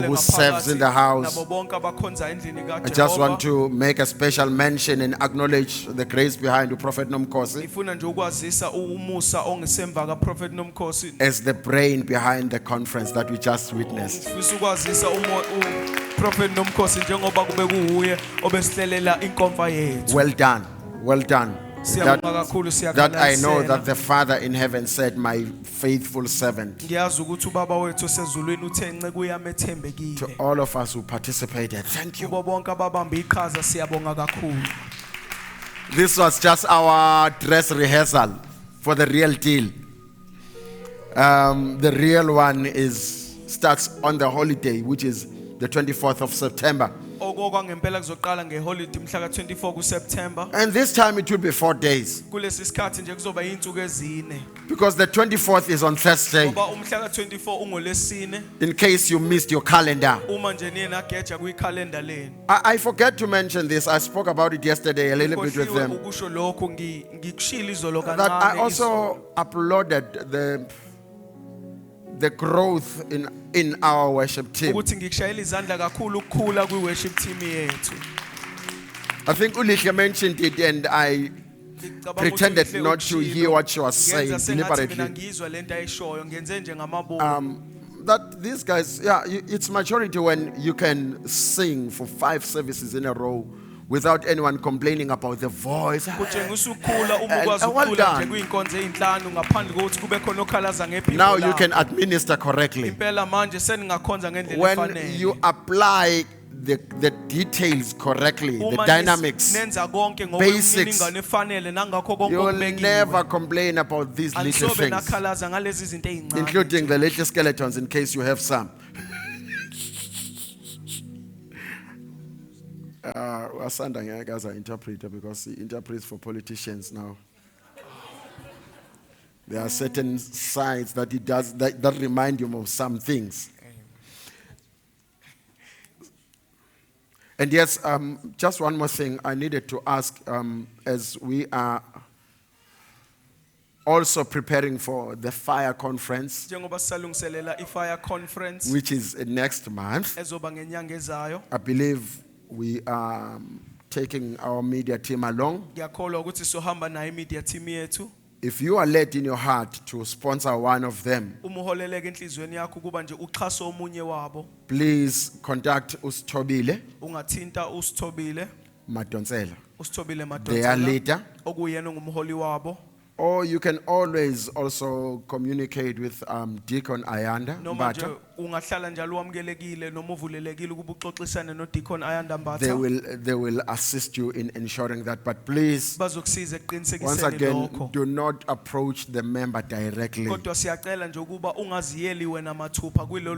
who serves in the house. I just want to make a special mention and acknowledge the grace behind the Prophet Nomkhosi as the brain behind the conference that we just witnessed. Well done, well done. That I know that the Father in heaven said, my faithful servant. To all of us who participated, thank you. This was just our dress rehearsal for the real deal. The real one starts on the holiday, which is the 24th of September. And this time it will be 4 days. Because the 24th is on Thursday. In case you missed your calendar. I forgot to mention this. I spoke about it yesterday a little bit with them. That I also uploaded the growth in our worship team. I think Ulihle mentioned it and I pretended not to hear what she was saying deliberately. That these guys, it's maturity when you can sing for 5 services in a row without anyone complaining about the voice. Well done. Now you can administer correctly. When you apply the details correctly, the dynamics, basics, you will never complain about these little things, including the little skeletons in case you have some. Asanda as an interpreter because he interprets for politicians now. There are certain sides that he does that remind him of some things. And yes, just one more thing I needed to ask as we are also preparing for the fire conference, which is next month. I believe we are taking our media team along. If you are led in your heart to sponsor one of them, please contact Ustobile Madonsela, their leader. Or you can always also communicate with Deacon Ayanda Mbata. They will assist you in ensuring that. But please, once again, do not approach the member directly.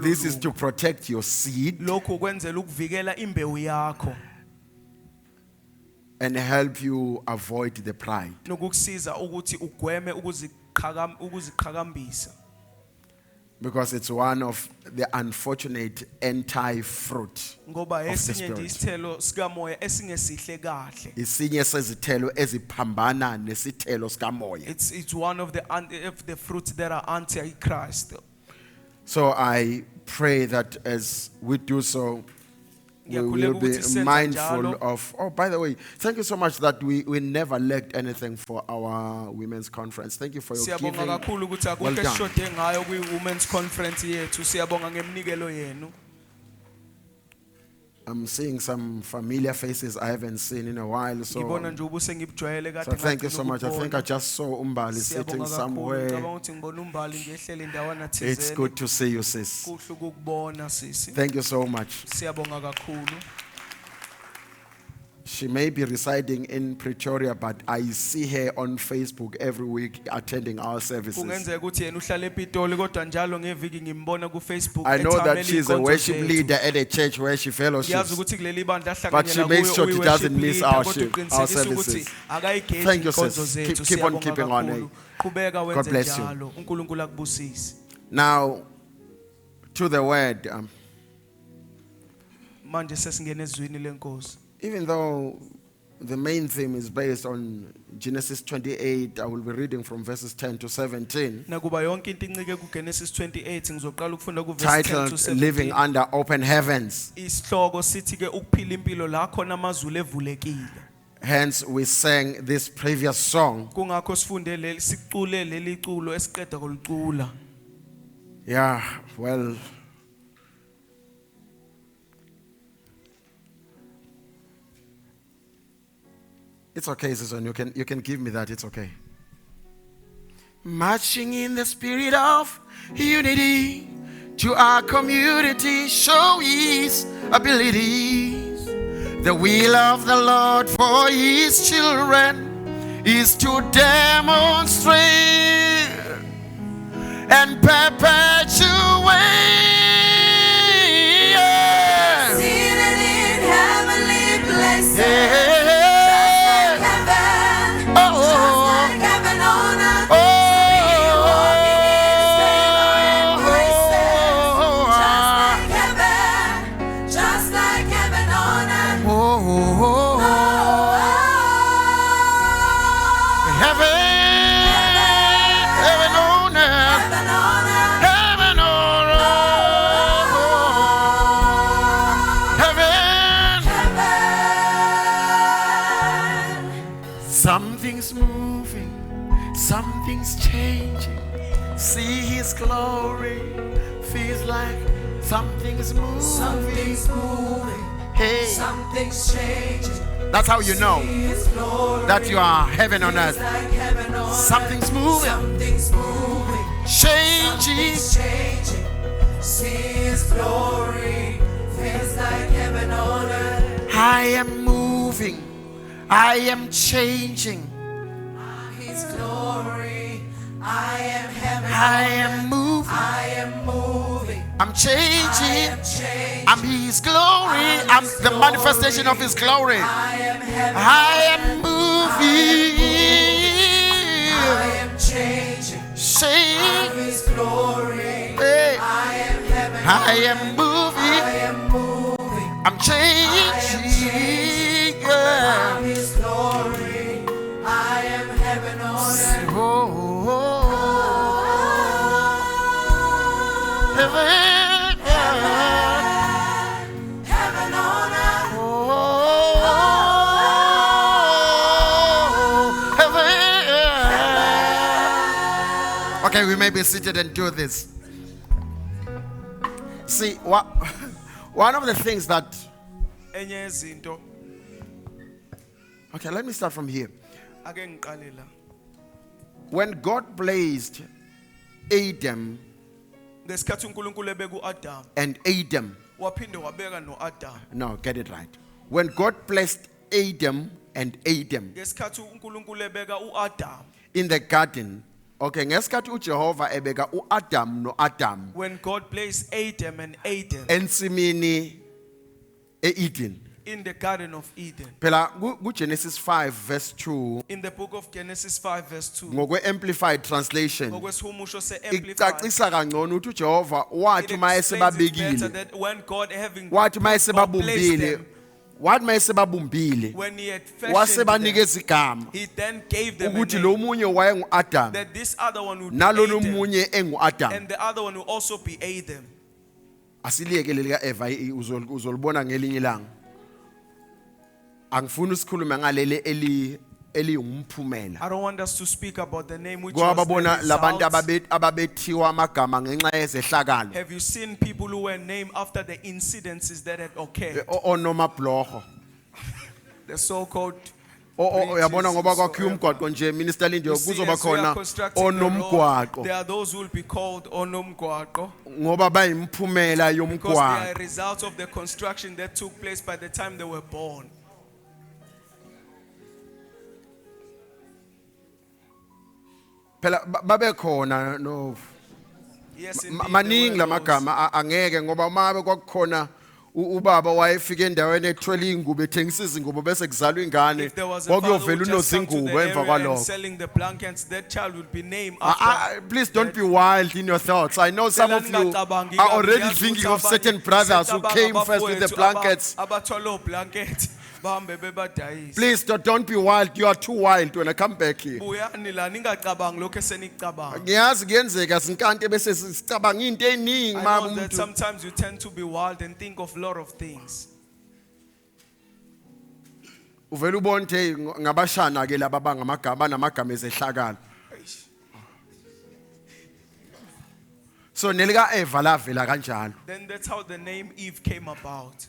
This is to protect your seed and help you avoid the pride. Because it's one of the unfortunate anti-fruit of the Spirit. It's one of the fruits that are anti-Christ. So I pray that as we do so, we will be mindful of. Oh, by the way, thank you so much that we never lacked anything for our women's conference. Thank you for your giving. Well done. I'm seeing some familiar faces I haven't seen in a while. So thank you so much. I think I just saw Umbali sitting somewhere. It's good to see you, sis. Thank you so much. She may be residing in Pretoria, but I see her on Facebook every week attending our services. I know that she's a worship leader at a church where she fellowships, but she makes sure she doesn't miss our services. Thank you, sis. Keep on keeping on. God bless you. Now, to the word. Even though The main theme is based on Genesis 28. I will be reading from verses 10 to 17. Nakuba yonke into incike kuGenesis 28 ngizoqala ukufunda kuverse 10 to Titled 17. Living Under Open Heavens. Isihloko sithi ke ukuphila impilo la khona amazulu evulekile. Hence, we sang this previous song. Kungakho sifunde leli sicule leli culo esiqeda kulicula. Yeah, well, it's okay, Susan. You can give me that. It's okay. Marching in the spirit of unity to our community, show His abilities. The will of the Lord for His children is to demonstrate and perpetuate. Seated in heavenly places. Yeah. Something's moving, something's changing. See His glory, feels like something's moving. Something's moving, Hey, something's changing. that's how you know His glory, that you are heaven on earth. like heaven on Something's moving, Something's moving, changing. something's changing. See His glory, feels like heaven on earth. I am moving, I am changing. His glory, I am heaven. I am moving, I am moving. I'm I changing. am changing. I'm His glory, I'm the manifestation of His glory. I am heaven. I am moving, I am changing. change. His glory. Hey, I am heaven. I am moving, I am moving. I'm changing. Yeah. His glory. I am heaven on earth. Heaven, Heaven on earth. heaven. Okay, we may be seated and do this. See, one of the things that. Enye yezinto Okay, let me start from here. ake ngiqale la. When God placed Adam Ngesikhathi uNkulunkulu ebeka uAdam, and Adam, waphinde wabeka noAdam. no, get it right. When God placed Adam and Adam Ngesikhathi uNkulunkulu ebeka uAdam, in the garden, okay, ngesikhathi uJehova ebeka uAdam no Adam when God placed Adam and Adam ensimini eEden. in the Garden of Eden. Phela Genesis 5 verse 2 In the book of Genesis 5 verse 2, ngokwe amplified translation ngokwesihumusho se-Amplified, icacisa kangcono ukuthi uJehova wathi it maye explains it better sebabekile that when God having wathi maye God placed sebabumbile them, wathi maye sebabumbile when He had fashioned them, wasebanikeza igama He then gave them a ukuthi name, lo munye wayenguAdam that this other one would be nalona Adam, munye enguAdam. and the other one will also be Adam. Asiliyeke leli kaEva uzolibona ngelinye ilanga. Angifuni ukukhuluma ngaleli eliyumphumela. I don't want us to speak about the name which Ngoba was the babona labantu result. ababethiwa amagama ngenxa yezehlakalo. Have you seen people who were named after the incidences that had occurred? Onomabhlorho. The so-called Uyabona ngoba kwakhiwa whatsoever. umgwaqo nje Minister Lindiwe You see, kuzoba as we are khona constructing the road, onomgwaqo there are those who will be called onomgwaqo ngoba bayimphumela because they are yomgwaqo. a result of the construction that took place by the time they were born. Phela babe khona no Yes, indeed, maningi there were lamagama angeke ngoba uma kwakukhona ubaba wayefika endaweni ethwele ingubo ethengisa izingubo bese kuzalwa those. ingane If there was a father who kwakuyovela just come to the unozingubo emva area and kwalokho. selling the blankets, that child would be named after. Please don't be wild in your thoughts. I know some of you are already thinking of certain brothers who came first with the blankets. Abathwele blankets. bahambe bebadayisa. Please don't be wild. You are too wild when I come back here. Buyani la ningacabangi lokho esenicabanga. Ngiyazi kuyenzeka sinkante bese sicabanga into eziningi I mama know that umuntu. sometimes you tend to be wild and think of a lot of things. Uvela ubone nje ngabashana ke laba bangamagama namagama ezehlakala. So nelika Eva lavela kanjalo. Then that's how the name Eve came about.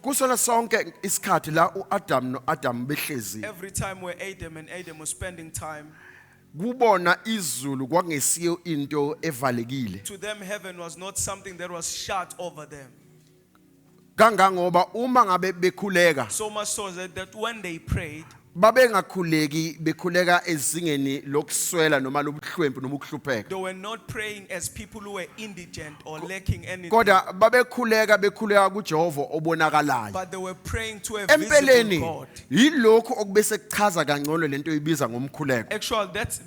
Kusona sonke isikhathi la uAdam noAdam behlezi. Every time where Adam and Adam were spending time, Kubona izulu kwakungesiyo into evalekile. to them heaven was not something that was shut over them. Kangangoba uma ngabe bekhuleka So much so that when they prayed, babengakhuleki bekhuleka ezingeni lokuswela noma lobuhlwempu noma ukuhlupheka. they were not praying as people who were indigent or lacking anything, Kodwa bekhuleka kuJehova obonakalayo. but they were praying to a visible Empeleni God. yilokho okubese kuchaza kangcono lento ibiza ngomkhuleko.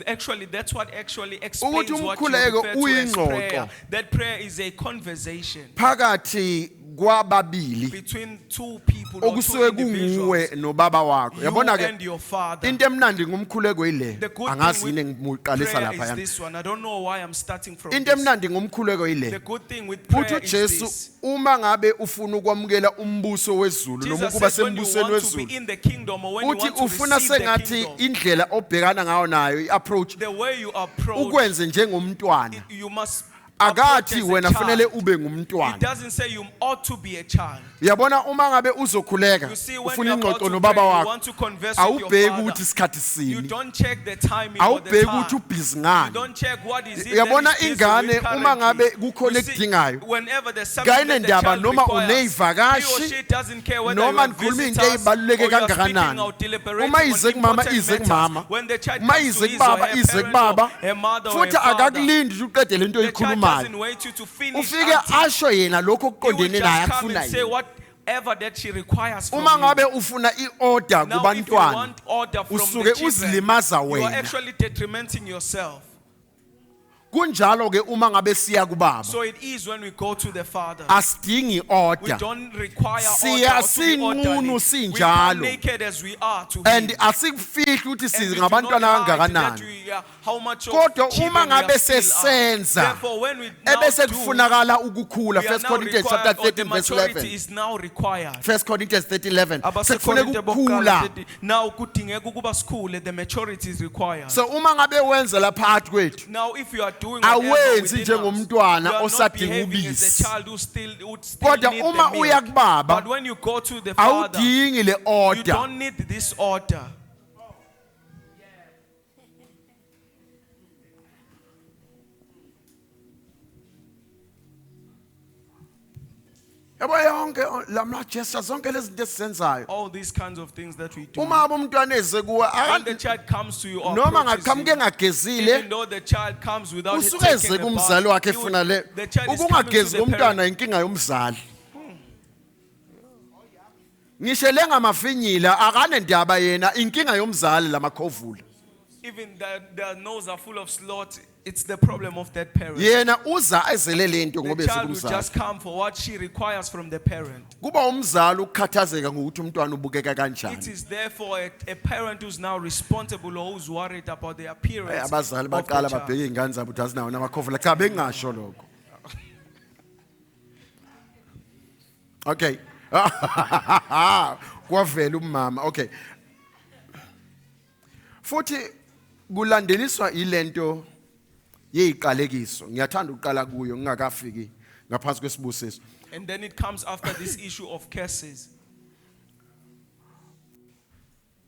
Actually, that's what actually explains Ukuthi what you umkhuleko refer to as uyingxoxo. prayer. That prayer is a conversation Phakathi kwababili between two people or two okusuke individuals, kunguwe nobaba wakho. you Yabona ke and your father. into emnandi ngomkhuleko ile. The good Angazi thing yini with ngimuqalisa prayer lapha is yana. this one. I don't know why I'm starting from Into this. emnandi ngomkhuleko ile. The good thing with Futhi prayer is uJesu this. uma ngabe ufuna ukwamukela umbuso wezulu noma Jesus ukuba says when you sembusweni want to be wezulu in the kingdom or when you uthi want to ufuna receive the sengathi kingdom, indlela obhekana ngayo nayo iapproach the way you approach, ukwenze njengomntwana. you must approach Akathi as wena a fanele child. ube It ngumntwana. doesn't say you ought to be a child. Uyabona uma ngabe uzokhuleka You see, when ufuna you're about ingxoxo to nobaba pray, you wakho want to converse with your awubheki father. ukuthi isikhathi You sini don't check the timing or the awubheki ukuthi time. ubhizi You ngani. don't check what is it Uyabona that he's busy ingane with uma ngabe currently. kukhona You see, ekudingayo whenever there's something kayine that the ndaba child noma requires, he or uneyivakashi she doesn't care whether noma you are nikhuluma into visitors or ezibaluleke you are speaking kangakanani. out, deliberating Uma on ize kumama important ize matters. kumama When the child uma comes to ize his or kubaba her ize parents kubaba or a mother or a futhi father, akakulindi ukuthi uqede lento the child doesn't oyikhulumayo wait you to finish ufike until asho yena lokho he will okuqondene naye just come and say akufunayo. whatever that she requires from Uma you. ngabe ufuna iorder Now, if you kubantwana want order from usuke the children, uzilimaza you are wena. actually detrimenting yourself. Kunjalo ke uma ngabe siya kubaba So it is when we go to the Father. asidingi We order don't require Siya order or to be sinqunu orderly. We come sinjalo. naked as we are to and Him. asikufihli ukuthi And we do singabantwana not hide that kangakanani. we are how much of Kodwa children uma we ngabe are still are. sesenza Therefore, when we now ebese do, kufunakala ukukhula. we are 1 now Corinthians chapter required, or the 13 verse maturity 11. is now required. 1 Corinthians 13:11. Abasekorinte Sekufuneka bokuqala ukukhula. sithi, now kudingeka ukuba sikhule, the maturity is required. So uma ngabe wenza la phakathi kwethu Now if you are doing whatever awenzi within us, njengomntwana you are not osadinga behaving as ubisi. a child who still Kodwa need uma the uya milk. kubaba, But when you go to the Father, awudingi le you order. don't need this order. Yabo yonke lamla gestures zonke lezi zinto esizenzayo. All these kinds of things that we do. Uma umntwana eze kuwe When the child comes to you or noma approaches ngaqhamuke you, engagezile even though the child comes without usuke taking eze a kumzali bath, wakhe he would- efuna le. the child is coming to Ukungagezi the komntwana parent. inkinga yomzali. Ngisho lengamafinyila akane ndaba yena inkinga yomzali lamakhovula. Even their nose are full of slot, it's the problem of that parent. Yena uza ezele lento The ngoba child will esekumzali. just come for what she requires from the parent. Kuba umzali ukukhathazeka ngokuthi umntwana ubukeka It kanjani. is therefore a parent who's now responsible or who's worried about the appearance Abazali of the baqala child. babheke izingane zabo ukuthi azinawo namakhovula. Cha bengasho lokho. Okay. Kwavela umama. Okay. Futhi kulandeliswa ilento yeziqalekiso. Ngiyathanda ukuqala kuyo ngingakafiki ngaphansi kwesibusiso. And then it comes after this issue of curses.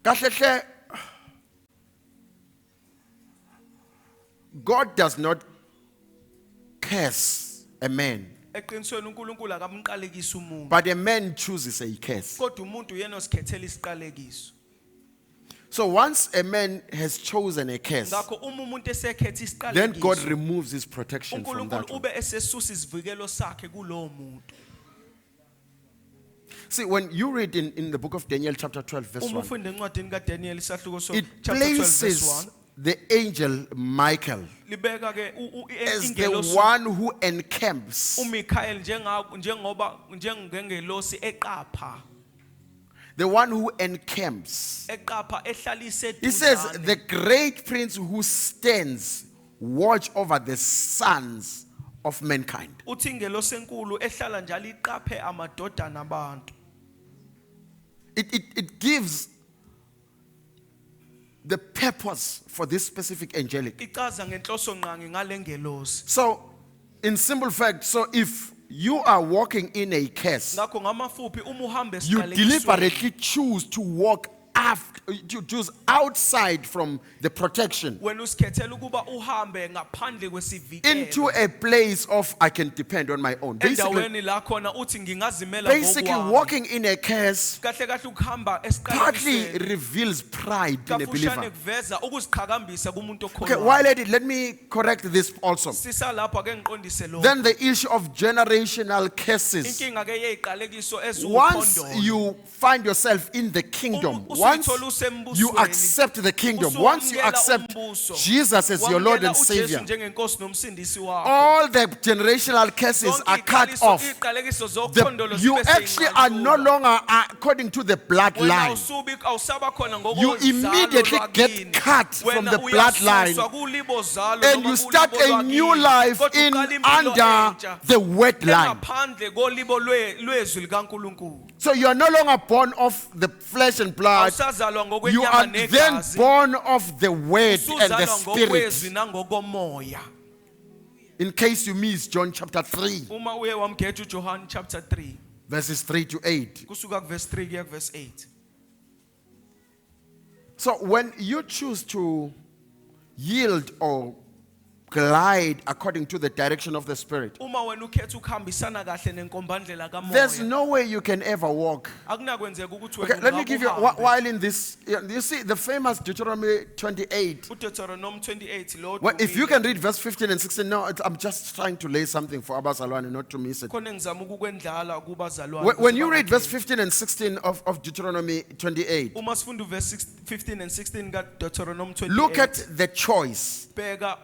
Kahle God does not curse a man, Eqinisweni uNkulunkulu akamqalekisi umuntu. but a man chooses a curse. Kodwa umuntu yena osikhethela isiqalekiso. So once a man has chosen a curse, Ngakho uma umuntu esekhetha then God isiqalekiso, removes his protection from that uNkulunkulu one. ube esesusa isivikelo sakhe kulowo muntu. See, when you read in the book of Daniel chapter 12 verse Uma 1, ufunda encwadini kaDaniel isahluko it chapter 12 verse places 1, the angel Michael libeka ke as the one who encamps. uMichael njengoba njengengelosi eqapha The one who encamps. eqapha ehlalise He says, eduzane. the great prince who stands watch over the sons of mankind. uthi ingelosi enkulu ehlala njalo iqaphe amadodana abantu. It gives the purpose for this specific angelic. Ichaza ngenhloso nqangi ngale ngelosi. So, in simple fact, so if you are walking in a curse, Ngakho ngamafuphi uma uhamba you esiqalekisweni deliberately choose to walk after, to choose outside from the protection wena usikhethela ukuba uhambe ngaphandle kwesivikelo into a place of I can depend on my own. endaweni la khona uthi ngingazimela Basically, ngokwami. walking in a curse Kahle kahle ukuhamba partly esiqalekisweni reveals pride in a kafushane believer. kuveza ukuziqhakambisa kumuntu Okay, okholwayo. while at it, let me correct this also. Sisa lapha ake ngiqondise lo. Then the issue of generational curses. Inkinga ke yeziqalekiso Once eziwuphondolo. you find yourself in the kingdom, once Usuyithola usembusweni, you accept the kingdom, once you usuwamukela accept umbuso, Jesus as your Lord wamukela and uJesu Savior, njengenkosi nomsindisi wakho. all the generational curses Zonke are cut iqaliso- off. iqalekiso zokhondolo You zibe actually are no seyinqathuka. longer according to the Wena bloodline. awusaba khona You ngokozalo immediately get lwakini. cut from Wena the bloodline uyasuswa kulibo zalo and noma you start kulibo a new lwakini. life Kodwa in uqala impilo under entsha the word line. engaphandle kolibo lwezwi likaNkulunkulu. So you are no longer born of the flesh and blood. Awusazalwa You are ngokwenyama then negazi. born of the word and the Usuzalwa spirit. ngokwezwi nangokomoya. In case you miss John chapter 3, Uma uye wamgetha uJohn chapter 3 verses 3 to 8. kusuka kuverse 3 kuya kuverse 8. So when you choose to yield or glide according to the direction of the Spirit, Uma wena ukhetha ukuhambisana kahle nenkombandlela there's kamoya. no way you can ever walk. Akunakwenzeka ukuthi Okay, wena let me give you, ungakuhambe. while in this, you see the famous Deuteronomy 28. uDeuteronomy 28 lo Well, if you can read verse 15 and 16, no, I'm just trying to lay something for Abazalwane not to miss it. khona ngizama ukukwendlala kubazalwane. When you read verse 15 and 16 of Deuteronomy 28, Uma sifunda uverse 15 and 16 kaDeuteronomy 28. look at the choice. bheka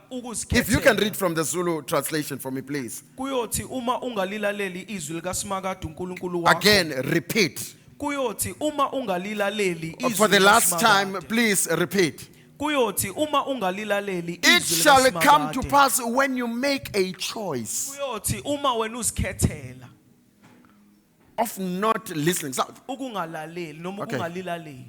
If you can read ukuzikhethela. from the Zulu translation for me, please. Kuyothi uma ungalilaleli izwi likaSimakade uNkulunkulu wakho. Again, repeat. Kuyothi uma ungalilaleli izwi For the last likaSimakade. time, please repeat. Kuyothi uma ungalilaleli It izwi shall come to likaSimakade. pass when you make a choice Kuyothi uma wena uzikhethela of not listening. So, ukungalaleli noma Okay. ukungalilaleli.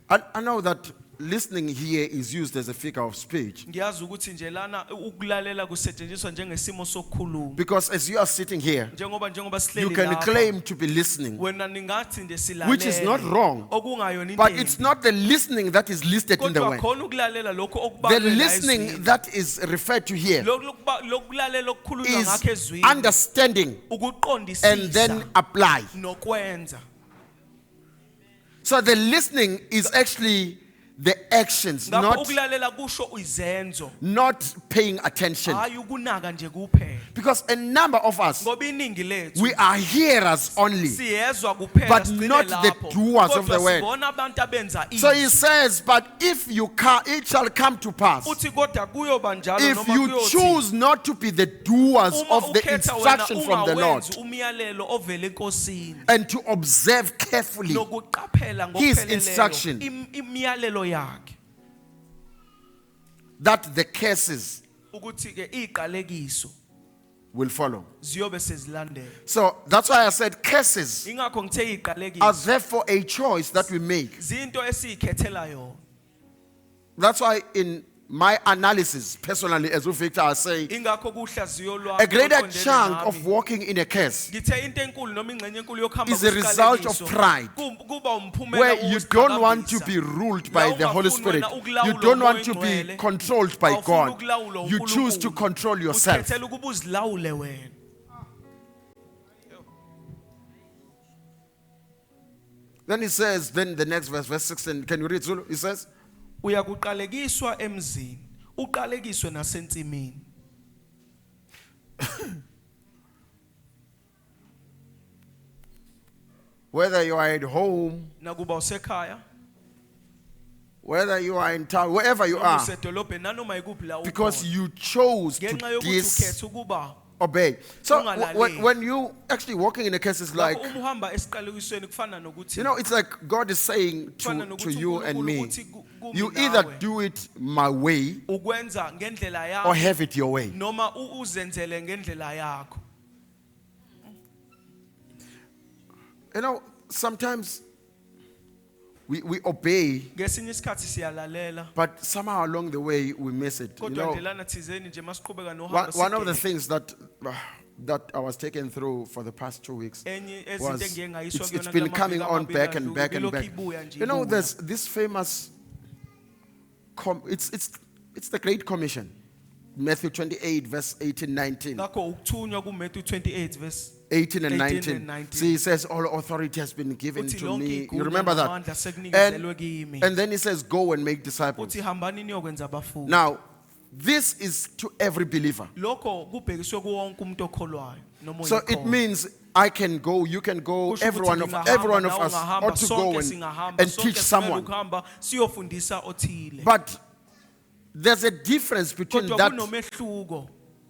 I know that listening here is used as a figure of speech. Ngiyazi ukuthi nje lana ukulalela kusetshenziswa njengesimo sokukhuluma. Because as you are sitting here, Njengoba you sihleli can lapha. claim to be listening, Wena ningathi nje silalele. which is not wrong. Okungayona But into it's not the listening that is listed in the kodwa word. khona ukulalela lokho The okubalwe la listening ezwini. that is referred to here Lokulalela okukhulunywa is ngakho ezwini. understanding and then Ukuqondisisa apply. nokwenza. So the listening is actually the actions, Ngakho not ukulalela kusho izenzo. paying attention. Hayi ukunaka nje kuphela. Because a number of us, Ngoba iningi lethu we are hearers only. siyezwa kuphela But sigcine not the lapho. doers of the Kodwa word. sibona abantu abenza So he izwi. says, but if you it shall come to pass, Uthi kodwa kuyoba njalo if noma you kuyothi choose not to be the doers uma of the ukhetha wena instruction from the Lord ungawenzi umyalelo ovela enkosini and to observe carefully nokuqaphela His ngokupheleleyo instruction. imiyalelo yakhe that the curses ukuthi ke iqalekiso will follow. ziyobe sezilandela. So that's why I said curses Ingakho ngithe are iqalekiso therefore a choice that we make. zinto esikhethela yona. That's why in my analysis, personally, as Victor I say, Ingakho kuhlaziyo lwami a greater oqondene chunk nami. of walking in a curse Ngithe into enkulu noma ingxenye enkulu yokuhamba is a result of kwisiqalekiso, pride, kuba umphumela where you don't want to wokuziqhakambisa. be ruled by the Holy Awungafuni Spirit. wena ukulawulwa You don't want to nguMoya be Oyingcwele. controlled by Awufuni God. ukulawulwa You choose to uNkulunkulu. control yourself. Uzikhethela ukuba uzilawule wena. Then he says, then the next verse, verse 16, can you read Zulu? He says, Uyakuqalekiswa emzini, uqalekiswe nasensimini. whether you are at home, Nakuba usekhaya, whether you are in town, wherever you are, because you chose to disobey. So when you actually walking in a case, it's like, it's like God is saying to you and me, you either do it my way or have it your way. Sometimes we obey, but somehow along the way we miss it. One of the things that I was taken through for the past 2 weeks was it's been coming on back and back and back. There's this famous it's the Great Commission, Matthew 28 verse 18, 19. 18 and 19. See, he says, all authority has been given to me. You remember that? And then he says, go and make disciples. Now, this is to every believer. So it means I can go, you can go, every one of us ought to go and teach someone. But there's a difference between that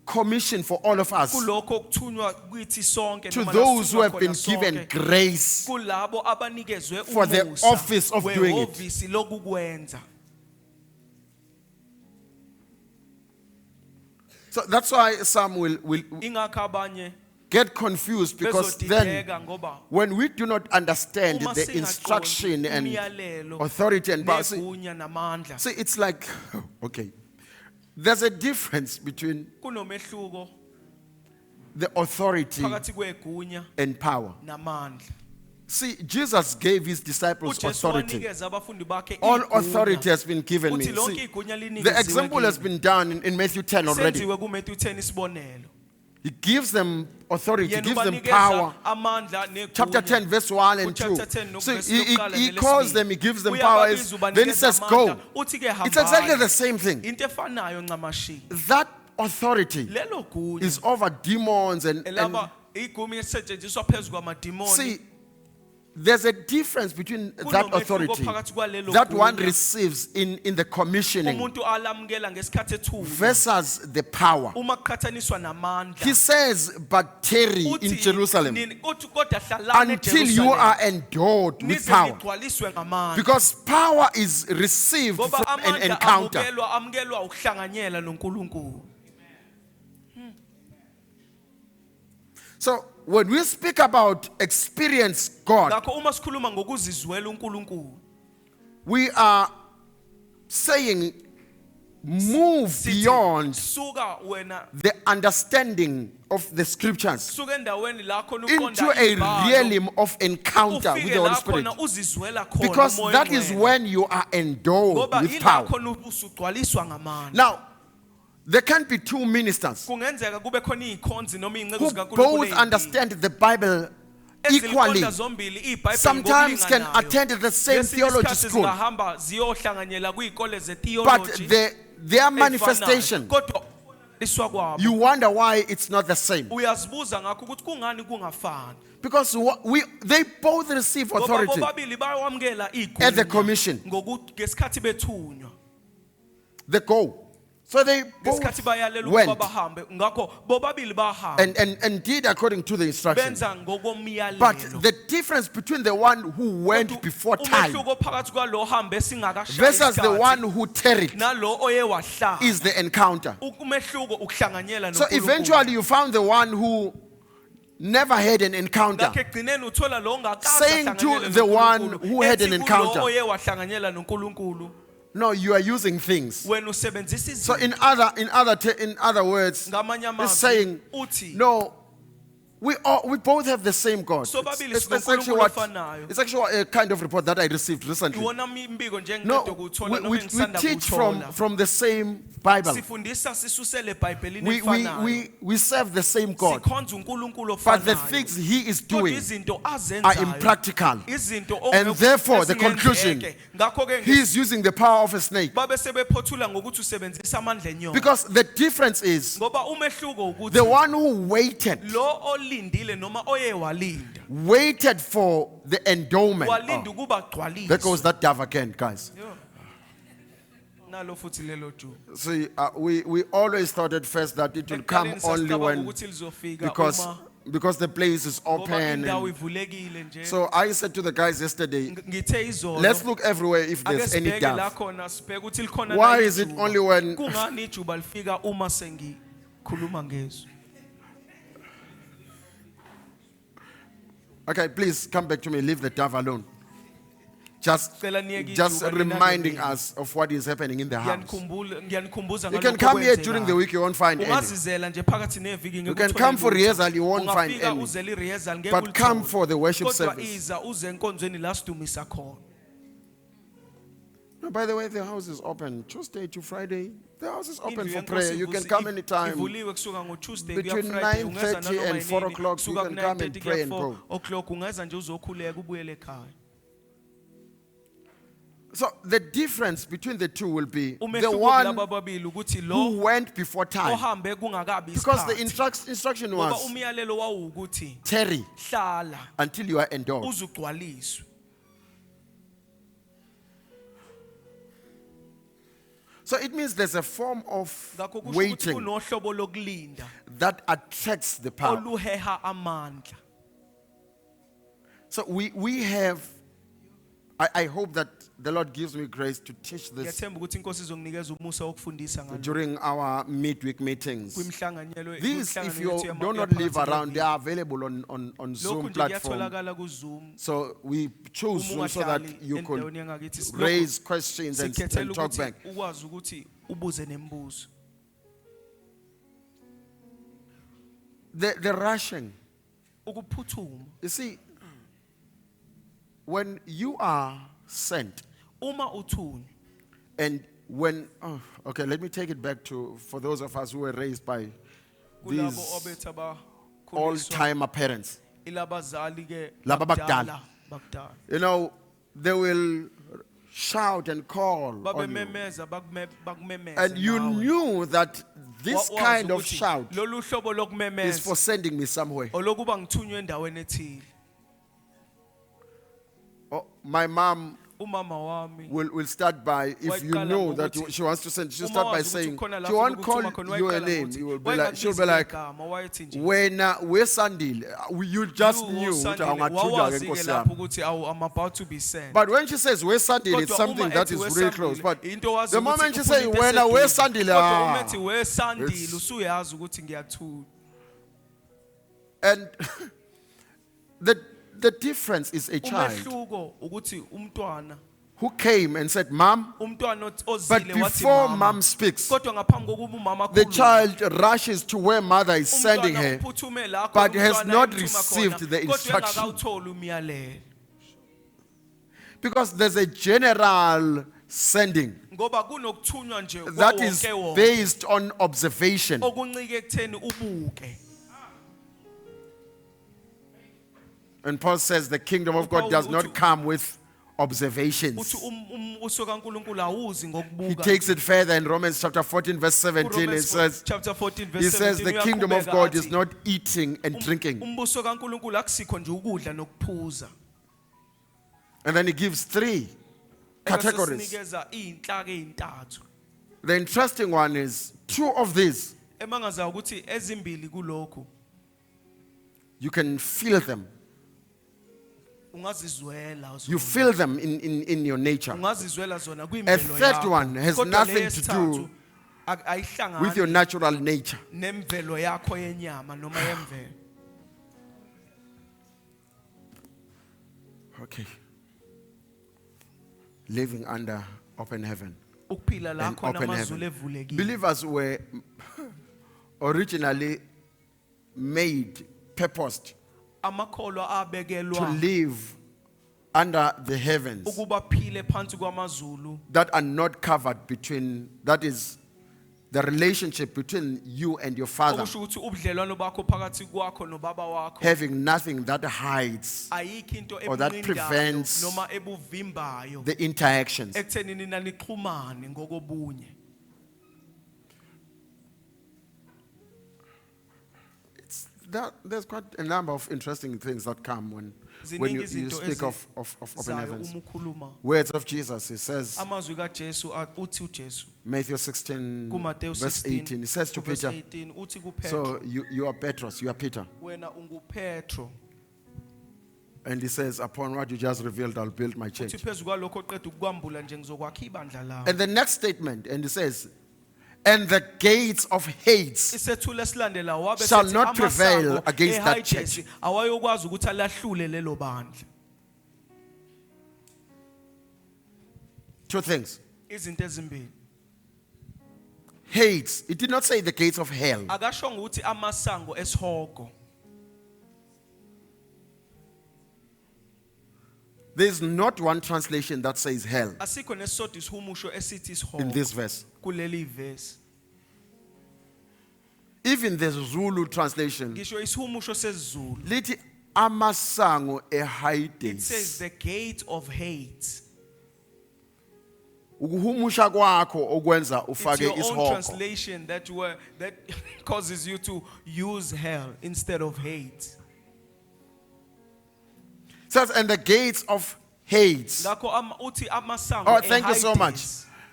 commission for all of us to those who have been given grace for the office of doing it. So that's why some will get confused, because then when we do not understand the instruction and authority and power, see, it's like, okay, there's a difference between the authority and power. See, Jesus gave his disciples authority. All authority has been given me. See, the example has been done in Matthew 10 already. He gives them authority, he gives them power. Chapter 10, verse 1 and 2. So he calls them, he gives them power. Then he says, go. It's exactly the same thing. That authority is over demons and see, there's a difference between that authority that one receives in the commissioning versus the power. He says, but tarry in Jerusalem until you are endowed with power. Because power is received from an encounter. So when we speak about experience God, we are saying move beyond the understanding of the scriptures into a realm of encounter with the Holy Spirit. Because that is when you are endowed with power. Now, there can't be two ministers who both understand the Bible equally. Sometimes can attend the same theology school, but their manifestation, you wonder why it's not the same. Because they both receive authority at the commission. They go. So they both went and did according to the instructions. But the difference between the one who went before time versus the one who tarried is the encounter. So eventually you found the one who never had an encounter saying to the one who had an encounter, no, you are using things. So in other words, it's saying, no, we both have the same God. It's actually a kind of report that I received recently. No, we teach from the same Bible. We serve the same God. But the things he is doing are impractical. And therefore, the conclusion, he is using the power of a snake. Because the difference is, the one who waited for the endowment. There goes that dove again, guys. See, we always thought at first that it will come only when, because the place is open. So I said to the guys yesterday, let's look everywhere if there's any dove. Why is it only when? Okay, please come back to me. Leave the dove alone. Just reminding us of what is happening in the house. You can come here during the week, you won't find any. You can come for rehearsal, you won't find any. But come for the worship service. No, by the way, the house is open Tuesday to Friday. The house is open for prayer. You can come anytime. Between 9:30 and 4 o'clock, you can come and pray and go. So the difference between the two will be the one who went before time. Because the instruction was, tarry until you are endorsed. So it means there's a form of waiting that attracts the power. So we have, I hope that the Lord gives me grace to teach this during our midweek meetings. These, if you do not live around, they are available on Zoom platform. So we choose Zoom so that you could raise questions and talk back. The rushing. You see, when you are sent, and when, okay, let me take it back to, for those of us who were raised by these old-timer parents. You know, they will shout and call on you. And you knew that this kind of shout is for sending me somewhere. Oh, my mom will start by, if you know that she wants to send, she'll start by saying, she won't call you a name. She'll be like, when we're Sandil, you just knew. about to be sent. But when she says we're Sandil, it's something that is really close. But the moment she says, when we're Sandil, and the difference is a child who came and said, Mom, but before Mom speaks, the child rushes to where mother is sending her, but has not received the instruction. Because there's a general sending that is based on observation. And Paul says the kingdom of God does not come with observations. He takes it further in Romans chapter 14 verse 17. It says, he says the kingdom of God is not eating and drinking. And then he gives 3 categories. The interesting one is 2 of these, you can feel them. You feel them in your nature. A third one has nothing to do with your natural nature. Okay. Living under open heaven. And open heaven. Believers were originally made, purposed to live under the heavens that are not covered between, that is the relationship between you and your Father, having nothing that hides or that prevents the interactions. there's quite a number of interesting things that come when you speak of open heavens. Words of Jesus, he says, Matthew 16, verse 18, he says to Peter, so you are Petrus, you are Peter. And he says, upon what you just revealed, I'll build my church. And the next statement, and he says, and the gates of Hades shall not prevail against that church. Two things. Hades. It did not say the gates of hell. There is not one translation that says hell in this verse. Even the Zulu translation, lithi amasango eHades. It says the gate of hate. Ukuhumusha kwakho okwenza It's ufake your own ishoko. translation that causes you to use hell instead of hate. Says, and the gates of Hades. Oh, thank you so much.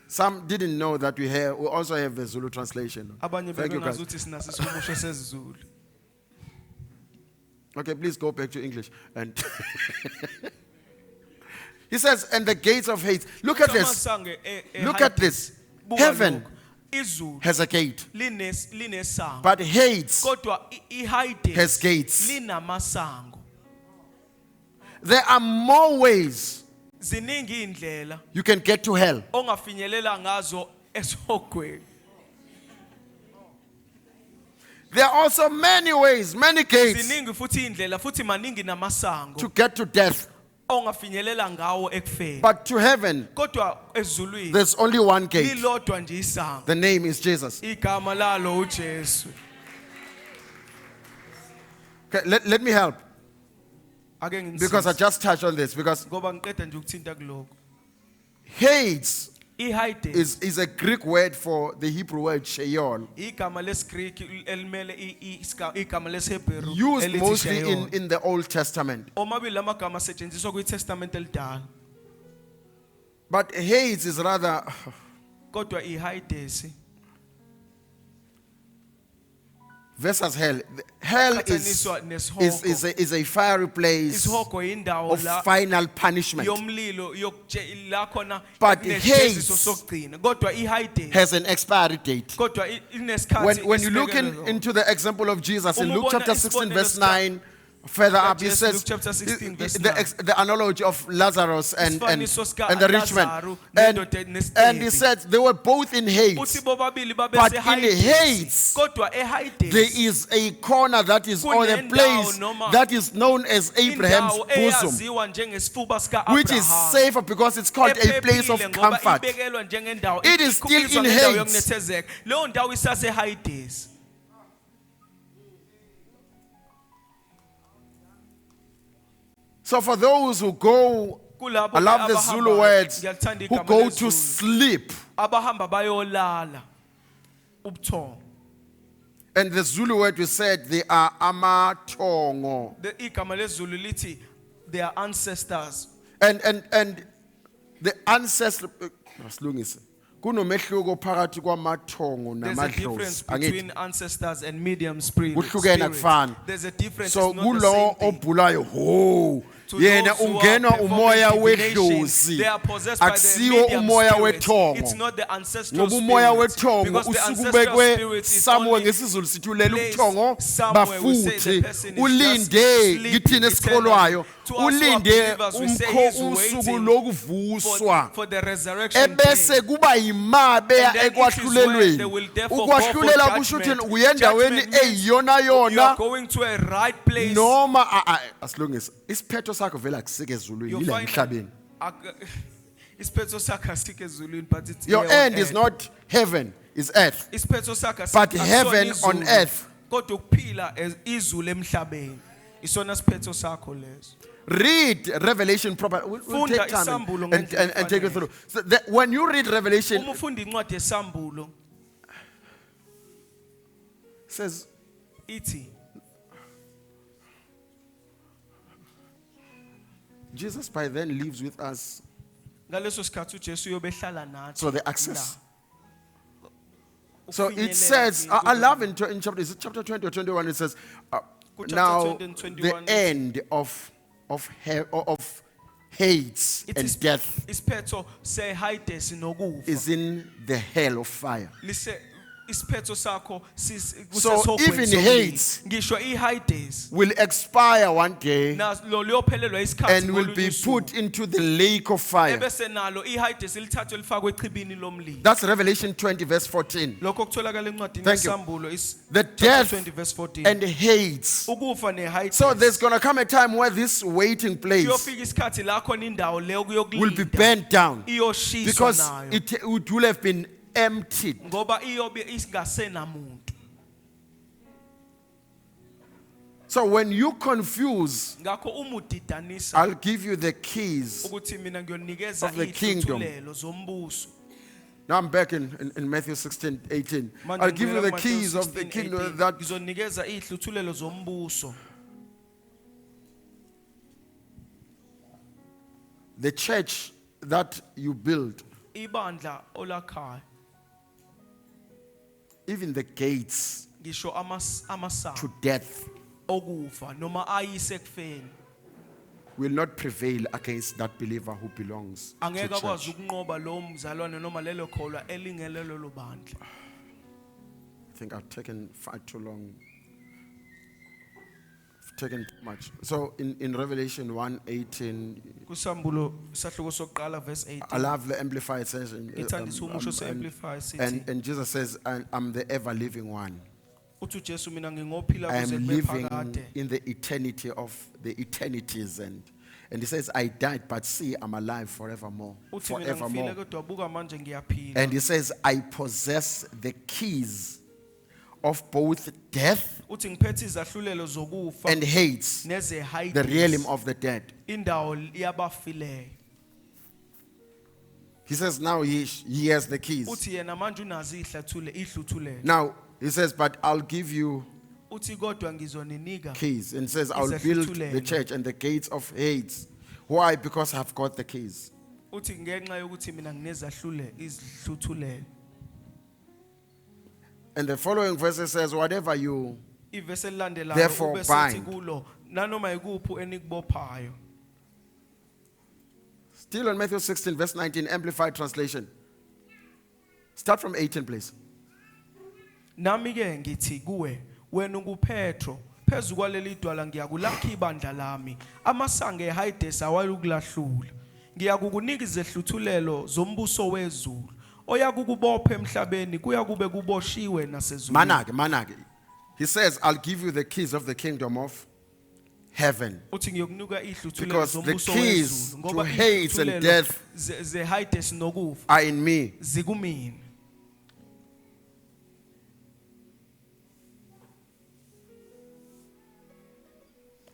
Some didn't know that we also have the Zulu translation. Thank you, guys. Okay, please go back to English. And he says, and the gates of Hades. Look at this. Look at this. Heaven has a gate, but Hades has gates. There are more ways you can get to hell. There are also many ways, many gates to get to death. But to heaven, there's only one gate. The name is Jesus. Okay, let me help. Because I just touched on this. Because Hades is a Greek word for the Hebrew word Sheol. Used mostly in the Old Testament. But Hades is rather versus hell. Hell is a fiery place of final punishment. But Hades has an expiry date. When you look into the example of Jesus in Luke chapter 16 verse 9, further up, he says the analogy of Lazarus and the rich man. And he said they were both in Hades. But in Hades, there is a corner that is, or a place that is known as Abraham's bosom, which is safer because it's called a place of comfort. It is still in Hades. So for those who go, I love the Zulu words, who go to sleep. And the Zulu word we said, they are amatongo. They are ancestors. And the ancestors, there's a difference between ancestors and medium spirits. There's a difference. So kulo obulayo ho yena ungenwa umoya wedlozi akusiwo umoya wethongo. It's not the ancestral ngoba umoya spirit. wethongo Because the usuku ancestral bekwe spirit is somewhere only ngesizulu sithulela placed ubuthongo somewhere. We say the bafuthi person is just ulinde sleeping kithina esikholwayo eternally. To us who are ulinde believers, we say he's usuku waiting lokuvuswa for the resurrection ebese day. kuba yimabe And then it is ekwahlulelweni where they will therefore go ukwahlulela for kusho ukuthi judgment. uyendaweni Judgment means eyiyona You are yona going to a right place. noma asilungise isiphetho sakho vela kusike ezulwini You'll yila find emhlabeni. Isphetho sakho asike ezulwini, but it's Your here on end is earth. not heaven, is earth. Isphetho sakho But asike heaven asona on izulu, earth. kodwa ukuphila izulu emhlabeni. Isona siphetho sakho leso. Read Revelation properly. We'll take time and take it through. So when you read Revelation, Uma ufunda incwadi yesambulo it says ithi Jesus by then lives with us. Ngaleso sikhathi uJesu uyobehlala nathi. So the access. la. So it Ufinyelela says, ki- I love in chapter, is it chapter 20 or 21? It says, Chapter now 20 and the 21 end of hates It and is- death Isiphetho se-Hades nokufa. is in the hell of fire. Lise isiphetho sakho So kusesogwini even somlilo. hates Ngisho i-Hades will expire one day nalo liyophelelwa isikhathi and will be ngolunye usuku. put into the lake of fire. Ebese nalo i-Hades lithathwe lifakwe echibini lomlilo. That's Revelation 20 verse 14. Lokho kutholakala encwadini Thank you. yesambulo The chapter death 20 verse 14. and hates. Ukufa ne-Hades. So there's going to come a time where this waiting place Kuyofika isikhathi la khona indawo leyo will be kuyokulinda burnt down iyoshiswa because nayo. it will have been emptied. Ngoba iyobe ingasenamuntu. So when you confuse, Ngakho uma udidanisa I'll give you the keys. ukuthi mina ngiyonikeza of the kingdom. ihluthulelo zombuso. Now I'm back in Matthew 16, 18. Manje I'll give you the ngibuyela keys kuMateyu of the 16, kingdom 18. that Ngizonikeza ihluthulelo zombuso. the church that you build, Ibandla olakhayo even the gates ngisho amasango to death okufa noma ayise kufeni will not prevail against that believer who belongs to angeke akwazi church. ukunqoba lo mzalwane noma lelo kholwa elingelelo lo bandla. I think I've taken far too long. I've taken too much. So in Revelation 1:18, Kusambulo sahluko sokuqala verse I 18. love the Amplified version. Ngithandisa umusho se-Amplify sithi And Jesus says, I'm the ever living one. uthi uJesu mina ngingophila I kuze am kube living phakade. in the eternity of the eternities. And he says, I died, but see, I'm alive forevermore. Uthi mina ngifile Forevermore. kodwa buka manje ngiyaphila. And he says, I possess the keys of both death Uthi ngiphethe izahlulelo zokufa and hates, neze Hades. the realm of the dead. Indawo yabafileyo. He says, now he has the keys. Uthi yena manje unazi ihluthulelo. Now, he says, but I'll give you Uthi kodwa ngizoninika keys. And says, I'll build the Izahlulelo. church and the gates of Hades. Why? Because I've got the keys. uthi ngenxa yokuthi mina izihluthulelo. And the following verse says, whatever you Ivese elilandelayo Therefore ube sethi bind. kulo nanoma yikuphi enikubophayo. Still on Matthew 16, verse 19, Amplified Translation. Start from 18, please. Nami ke ngithi kuwe wena unguPetro phezu kwaleli dwala ngiyakulakha ibandla lami amasango eHades awayukulahlula ngiyakukunika izehluthulelo zombuso wezulu oyakukubopha emhlabeni kuya kube kuboshiwe nasezulwini. Manake. He says, I'll give you the keys of the kingdom of heaven. Uthi ngiyokunika ihluthulelo Because the zombuso keys wezulu to ngoba hate and ihluthulelo death zeHades nokufa are in me. zikumina.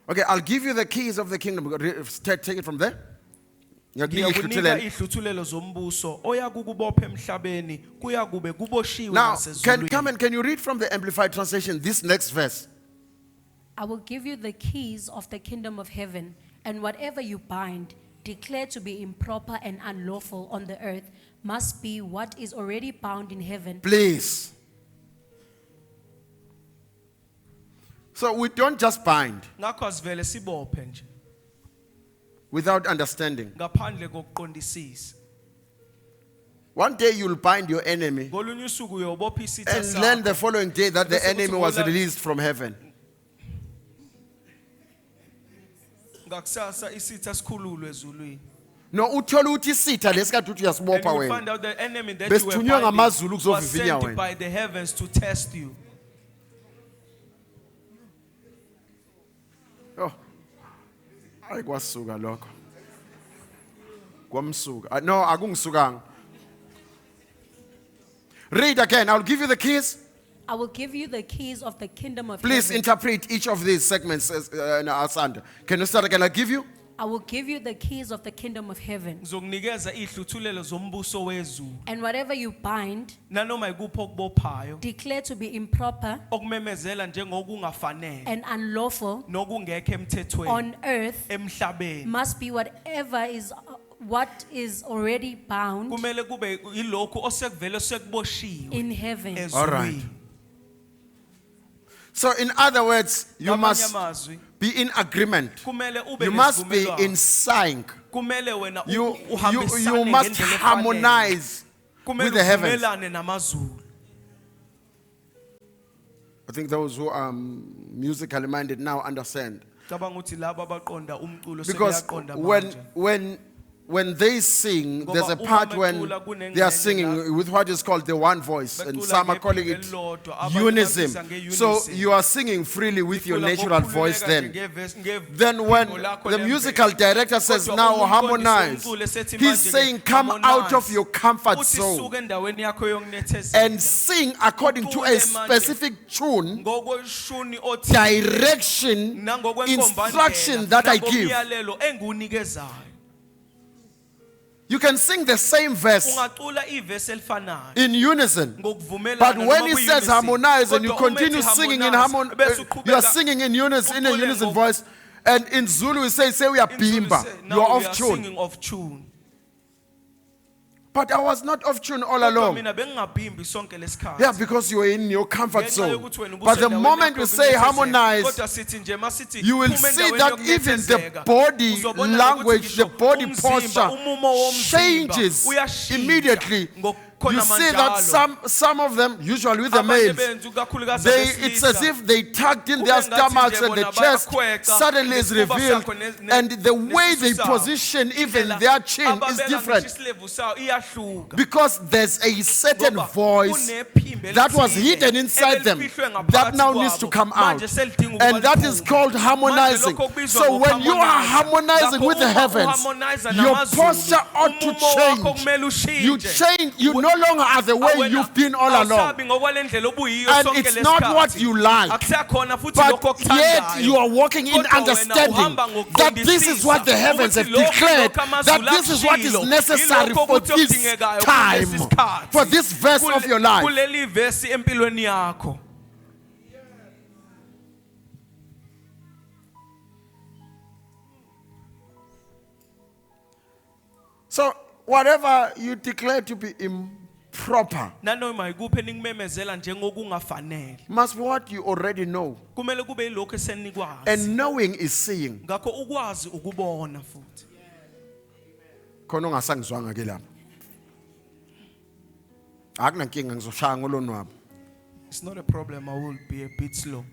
Okay, I'll give you the keys of the kingdom. Take it from there. Ngiyakunika ihluthulelo zombuso oyakukubopha emhlabeni kuya kube kuboshiwe Now, nasezulwini. can you read from the Amplified Translation this next verse? I will give you the keys of the kingdom of heaven, and whatever you bind, declare to be improper and unlawful on the earth, must be what is already bound in heaven. Please. So we don't just bind Ngakho asivele sibophe nje without understanding. ngaphandle kokuqondisisa. One day you'll bind your enemy Ngolunye usuku uyobopha isitha and learn sakho. the following day that the Bese kuthi enemy was ngola- released from heaven. Ngakusasa isitha sikhululwe ezulwini. No, uthola ukuthi isitha lesikade uthi And uyasibopha you wena. find out the enemy that you were Besithunywe ngamazulu binding was kuzovivinya sent wena. by the heavens to test you. Oh. Hayi kwasuka lokho. Kwamsuka. No, akungisukanga. Read again. I'll give you the keys. I will give you the keys of the kingdom of Please heaven. interpret each of these segments, Asanda. Can you start again? I'll give you. I will give you the keys of the kingdom of heaven. Ngizokunikeza ihluthulelo zombuso wezulu. And whatever you bind, Nanoma ikuphi okubophayo, declare to be improper okumemezela njengokungafanele, and unlawful nokungekho emthethweni, on earth emhlabeni. must be what is already bound Kumele kube ilokhu osekuvele sekuboshiwe in heaven. All right. ezulwini. So in other words, you Ngamanye must amazwi, be in agreement. kumele ube You must be nesivumelwano. in sync. Kumele wena You uhambisane must ngendlela efanele. harmonize Kumele with the heavens. uvumelane namazulu. I think those who are musically minded now understand. Cabanga ukuthi labo abaqonda umculo Because sebeyaqonda manje. when they sing, there's a part when they are singing with what is called the one voice, and some are calling it unison. So you are singing freely with your natural voice then. Then when the musical director says now harmonize, he's saying come out of your comfort zone and sing according to a specific tune, direction, instruction that I give. You can sing the same verse in unison. But when he says harmonize and you continue singing in harmony, you are singing in unison, in a unison voice. And in Zulu we say we are bimba. You are off tune. But I was not off tune all along. Yeah, because you are in your comfort zone. But the moment we say harmonize, you will see that even the body language, the body posture changes immediately. You see that some of them, usually with the males, it's as if they tucked in their stomachs and the chest suddenly is revealed, and the way they position even their chin is different. Because there's a certain voice that was hidden inside them that now needs to come out. And that is called harmonizing. So when you are harmonizing with the heavens, your posture ought to change. You change, you no longer are the way you've been all along. And it's not what you like. But yet you are walking in understanding that this is what the heavens have declared, that this is what is necessary for this time, for this verse of your life. So whatever you declare to be improper must be what you already know. And knowing is seeing. Khona ungasangizwanga ke lapha. Akunankinga ngizoshaya ngolonwabo. It's not a problem, I will be a bit slow.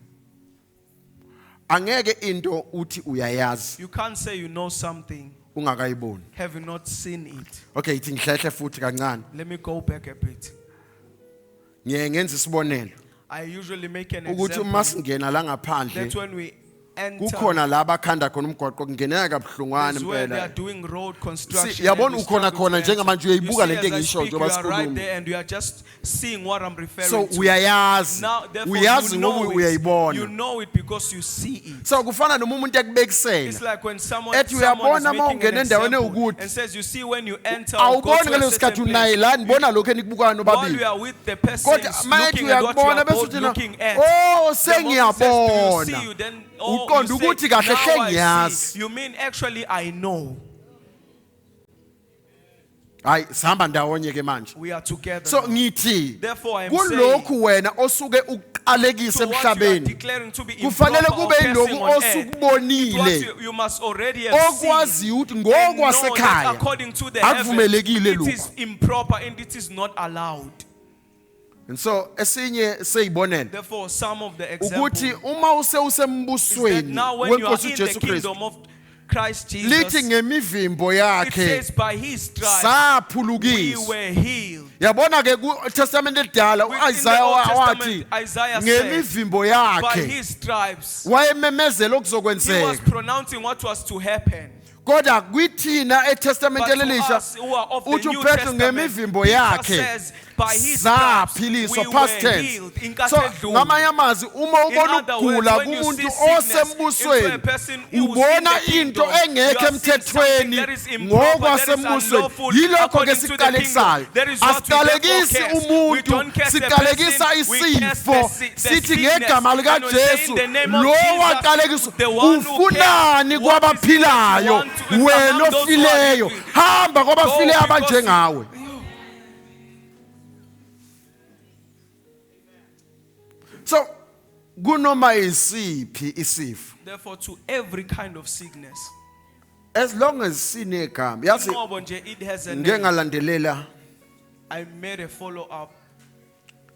Angeke into uthi uyayazi You can't say you know something, ungakayiboni. have you not seen it? Okay, ithi ngihlehle futhi kancane. Let me go back a bit. Ngiye ngenza isibonelo I usually make an ukuthi uma example singena la ngaphandle that when we enter, kukhona la abakhanda khona umgwaqo kungeneka kabuhlungwane is where they are impela. doing road construction. See, yabona and we ukhona struggle khona to njengamanje enter. uyayibuka You lento see, as I engisho speak, njengoba you are right sikhuluma. there and you are just seeing what I'm referring So to. uyayazi. Now, therefore, Uyazi you know ngoba it. uyayibona. You know it because you see it. So kufana noma umuntu It's ekubekisela. like when someone Ethi is uyabona uma making ungena an endaweni example ewukuthi. and says, you see when you enter or go Awuboni to a ngaleso sikhathi certain unaye place, la nibona lokho enikubukayo while nobabili. you are with the person Kodwa mayethi looking at what you uyakubona are bese both uthi looking at. oh The moment says, do you sengiyabona. see you? Then, oh, Uqonda you ukuthi say, kahle now hle I ngiyazi. see. You mean actually I know. Hayi sihamba ndawonye ke manje. We are together. So now. ngithi Therefore I am kulokhu wena osuke uqalekise saying, to what you are emhlabeni declaring to be kufanele improper or kube cursing yilokhu on earth, osukubonile you must already have seen okwazi ukuthi and know that ngokwasekhaya according to the heavens, akuvumelekile it is lokho. improper and it is not allowed. And so esinye seyibonene Therefore, some of the examples ukuthi uma use is that usembusweni now when you are wenkosi in the uJesu Kristu kingdom of Christ lithi Jesus, ngemivimbo it yakhe says by his stripes we saphulukiswa. were healed. Yabona ke ku Testament edala In the uIsaiah Old wathi Testament, Isaiah said, ngemivimbo by yakhe his stripes wayememezela he was okuzokwenzeka. pronouncing what was to happen. kodwa kwithina eTestament But to elisha us who are of the uthi New uPetru Testament, ngemivimbo Peter yakhe says, by his stripes we saphiliswa were past tense. healed. So Inkasedlule. ngamanye amazwi uma In ubona other words, ukugula when you kumuntu see sickness into a osembusweni person who's in ubona the into kingdom, engekho you are seeing something emthethweni that is improper, that is ngokwasembusweni unlawful yilokho ke according to the siqalekisayo kingdom. That is what we asiqalekisi therefore cast. We umuntu don't cast the siqalekisa person, we cast the isifo si- the sithi sickness. ngegama And we say likaJesu in the name of lo Jesus, waqalekiswa the one who ufunani cares, what is it that you kwabaphilayo want to- wena among those who are ofileyo living? hamba kwabafileyo Go, because abanjengawe. So kunoma isiphi isifo, Therefore, to every kind of sickness, as long as sinegama yazi inqobo nje, it has a ngeke name. ngalandelela I made a follow-up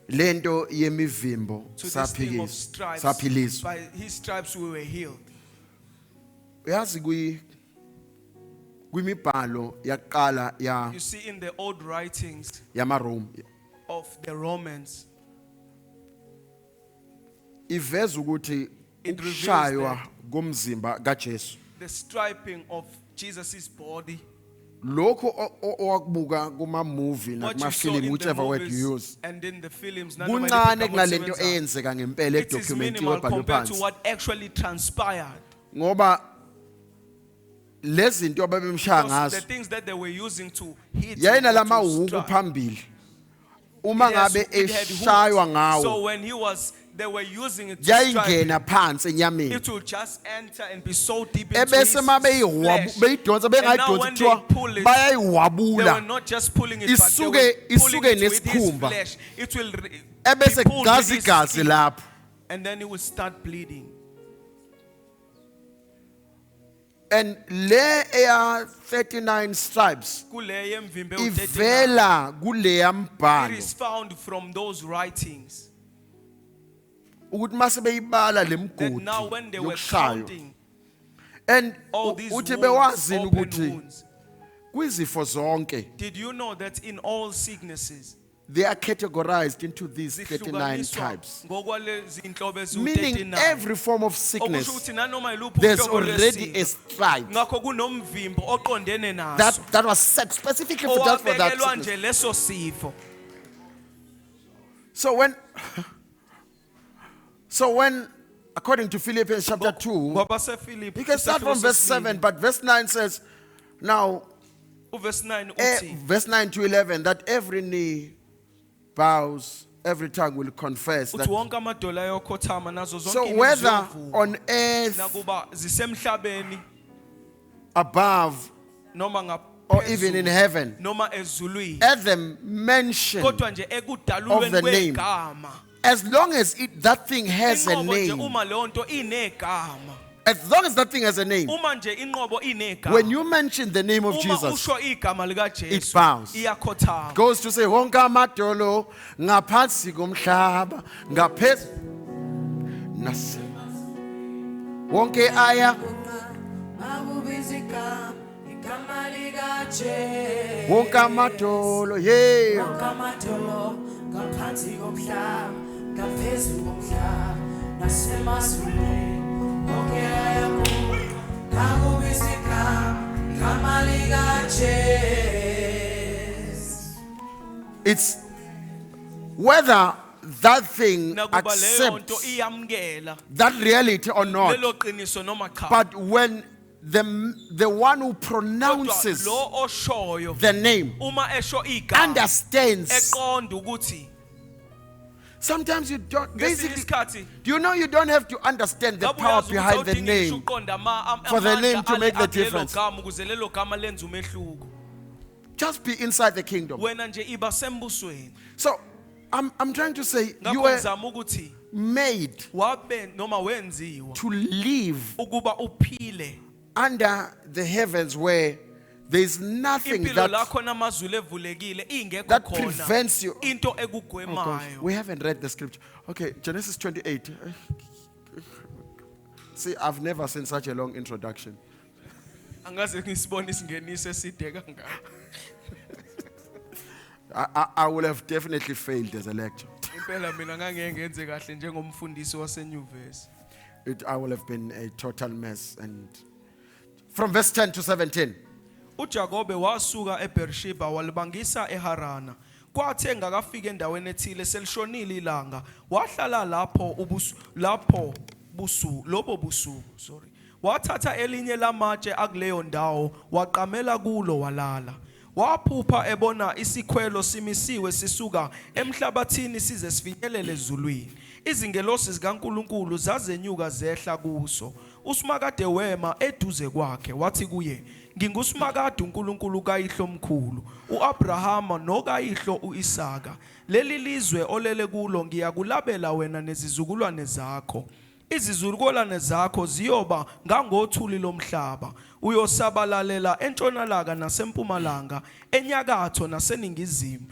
lento yemivimbo to this theme of saphikiswa stripes. saphiliswa. By his stripes we were healed. Yazi kwimibhalo yaqala You see, in the old writings yamaRome of the Romans, iveza ukuthi It reveals ukushaywa that. komzimba kaJesu the striping of Jesus' body, lokho owakubuka kuma movie what you saw nakumafilm in the whichever word movies you use and in the films, nanoma kuncane yiliphi kunalento igama olisebenzisa, eyenzeka ngempela it is edokumentiwe minimal ebhalwe compared to phansi what actually transpired. ngoba lezinto ababemshaya Because the ngazo things that they were using to hit yayinalama him, to huku strike, phambili uma it has- ngabe it had hooks. eshaywa So ngawo when they were using it to strike, yayingena phansi enyameni it will just enter and be so deep into his ebese ma flesh. beyidonsa And now bengayidonsi when they kuthiwa pull it, they were bayayiwabula not just pulling it, but they Isuke- were pulling isuke it with his nesikhumba. flesh. It will be ebese pulled with his gazi skin, lapho and then it will start bleeding. and le eya 39 stripes Kule yemvimbe u-39, ivela kuleya it mbhalo is found from those writings ukuthi mase beyibala that lemgodi now when they were yokushaywa counting and all these uthi wounds, bewazini open ukuthi wounds, kwizifo zonke did you know that in all sicknesses they are categorized into these 39 zihlukaniswa types, ngokwalezi inhlobo meaning eziwu-39? every form of Okusho sickness ukuthi nanoma yiluphi there's uhlobo already lwesifo, a stripe ngakho kunomvimbo oqondene naso that was set specifically for just for that owabekelwa sickness. nje leso sifo. So when according to Philippians chapter 2 KwabaseFilipi, you can start from verse 7 but verse 9 says now uverse 9 uthi, verse 9 to 11 that every knee bows, every tongue will confess uthi that. wonke amadolo ayokhothama nazo zonke So imizwa whether iyovuma. on earth, Nakuba zisemhlabeni above, noma or even in ngaphezulu heaven, noma ezulwini, at the mention, kodwa nje of the ekudalulweni name. kwegama, as long as that thing has a inqobo nje name, uma leyo nto inegama, as long as that thing has a name, uma nje inqobo inegama, when you mention the name of uma Jesus, usho igama lika it Jesu bows. iyakhothama. Goes to say wonke amadolo ngaphansi komhlaba ngaphezulu nas wonke aya wonke amadolo yeah Kamatolo, ngaphansi komhlaba, ngaphezulu komhlaba, nasemazulwini, wonke ayabuka, nakubiza igama likaJesu. it's whether that thing Nakuba leyo nto accepts iyamkela that reality or not, lelo qiniso noma cha, but when the one who kodwa pronounces lo oshoyo the name uma esho igama understands. eqonda ukuthi Sometimes you don't ngesinye basically, isikhathi do you know you don't have to understand the ngabe power uyazi ukuthi behind the awudingi ngisho name uqonda for the name to make the lelo difference. gama ukuze lelo gama lenze umehluko. Just be inside the kingdom. Wena nje iba sembusweni. So I'm trying to say you Ngakho were ngizama ukuthi made wabe noma wenziwa to live ukuba uphile under the heavens where there is nothing impilo that, lakho namazulu evulekile ingekho that khona prevents you. into Oh gosh, ekugwemayo. we haven't read the scripture. Okay, Genesis 28. See, I've never seen such a long introduction. Angaze ngisibone isingeniso eside kangaka. I will have definitely failed as a lecturer. Impela mina ngangeke ngenze kahle njengomfundisi wasenyuvesi. I will have been a total mess. And from verse 10 to 17. uJakobe wasuka eBersheba walibangisa eHarana. Kwathi engakafika endaweni ethile selishonile ilanga, wahlala lobo busuku. Wathatha elinye lamatshe akuleyo ndawo, waqamela kulo walala. Waphupha ebona isikhwelo simisiwe sisuka emhlabathini size sifinyelele ezulwini. Izingelosi zikaNkulunkulu zazenyuka zehla kuso. uSimakade wema eduze kwakhe wathi kuye, nginguSimakade uNkulunkulu kayihlo omkhulu, uAbrahama nokayihlo uIsaka. Leli lizwe olele kulo ngiyakulabela wena nezizukulwane zakho. Izizukulwane zakho ziyoba ngangothuli lomhlaba. Uyosabalalela entshonalanga nasempumalanga, enyakatho naseningizimu.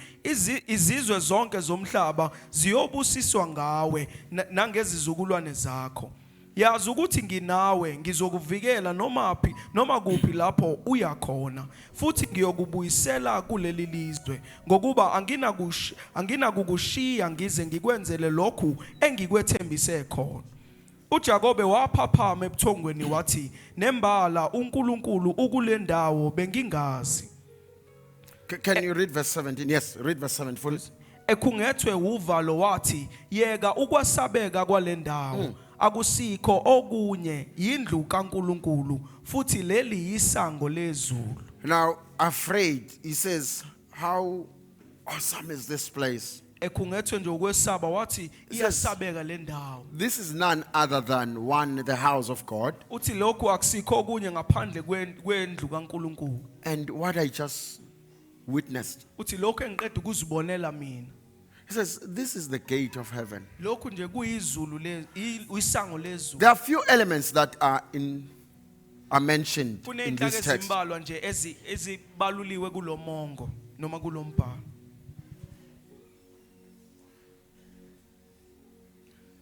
Izizwe zonke zomhlaba ziyobusiswa ngawe nangezizukulwane zakho. Yazi ukuthi nginawe, ngizokuvikela noma kuphi lapho uya khona, futhi ngiyokubuyisela kuleli lizwe, ngokuba anginakukushiya ngize ngikwenzele lokhu engikwethembise khona. uJakobe waphaphama ebuthongweni wathi, nembala uNkulunkulu ukule ndawo bengingazi. Can you read verse 17? Yes, read verse 7 fully. Ekhungethwe uvalo wathi, yeka ukwasabeka kwale ndawo. Akusikho okunye yindlu kaNkulunkulu, futhi leli yisango lezulu. Now, afraid, he says, how awesome is this place? Ekhungethwe nje ukwesaba wathi iyasabeka le ndawo. This is none other than the house of God. Uthi lokhu akusikho okunye ngaphandle kwendlu kaNkulunkulu. And what I just witnessed. Uthi lokhu engiqeda ukuzibonela mina. He says, this is the gate of heaven. Lokhu nje kuyizulu isango lezulu. There are few elements that are mentioned in this text. Kunenhlaka nje ezibaluliwe kulomongo noma kulombhalo.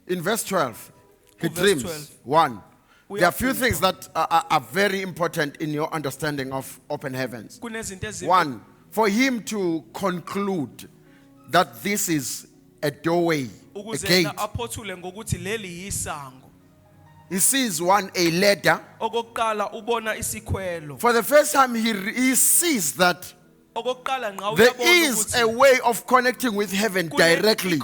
In verse 12, he dreams. 1. There are few things that are very important in your understanding of open heavens. 1, for him to conclude that this is a doorway, a gate. He sees a ladder. For the first time, he sees that there is a way of connecting with heaven directly.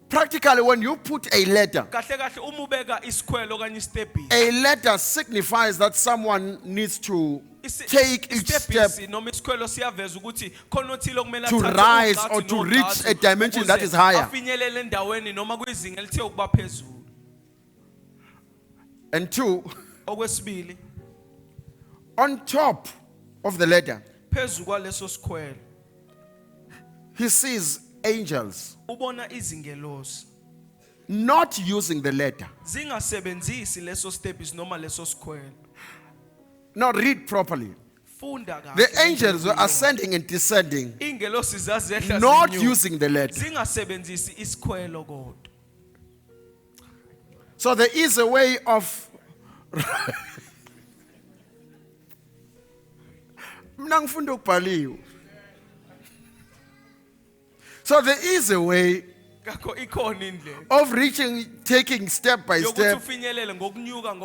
Practically, when you put a ladder signifies that someone needs to take each step to rise or to reach a dimension that is higher. And 2, on top of the ladder, he sees angels not using the ladder. Now read properly. The angels were ascending and descending, not using the ladder. So there is a way of so there is a way of taking step by step.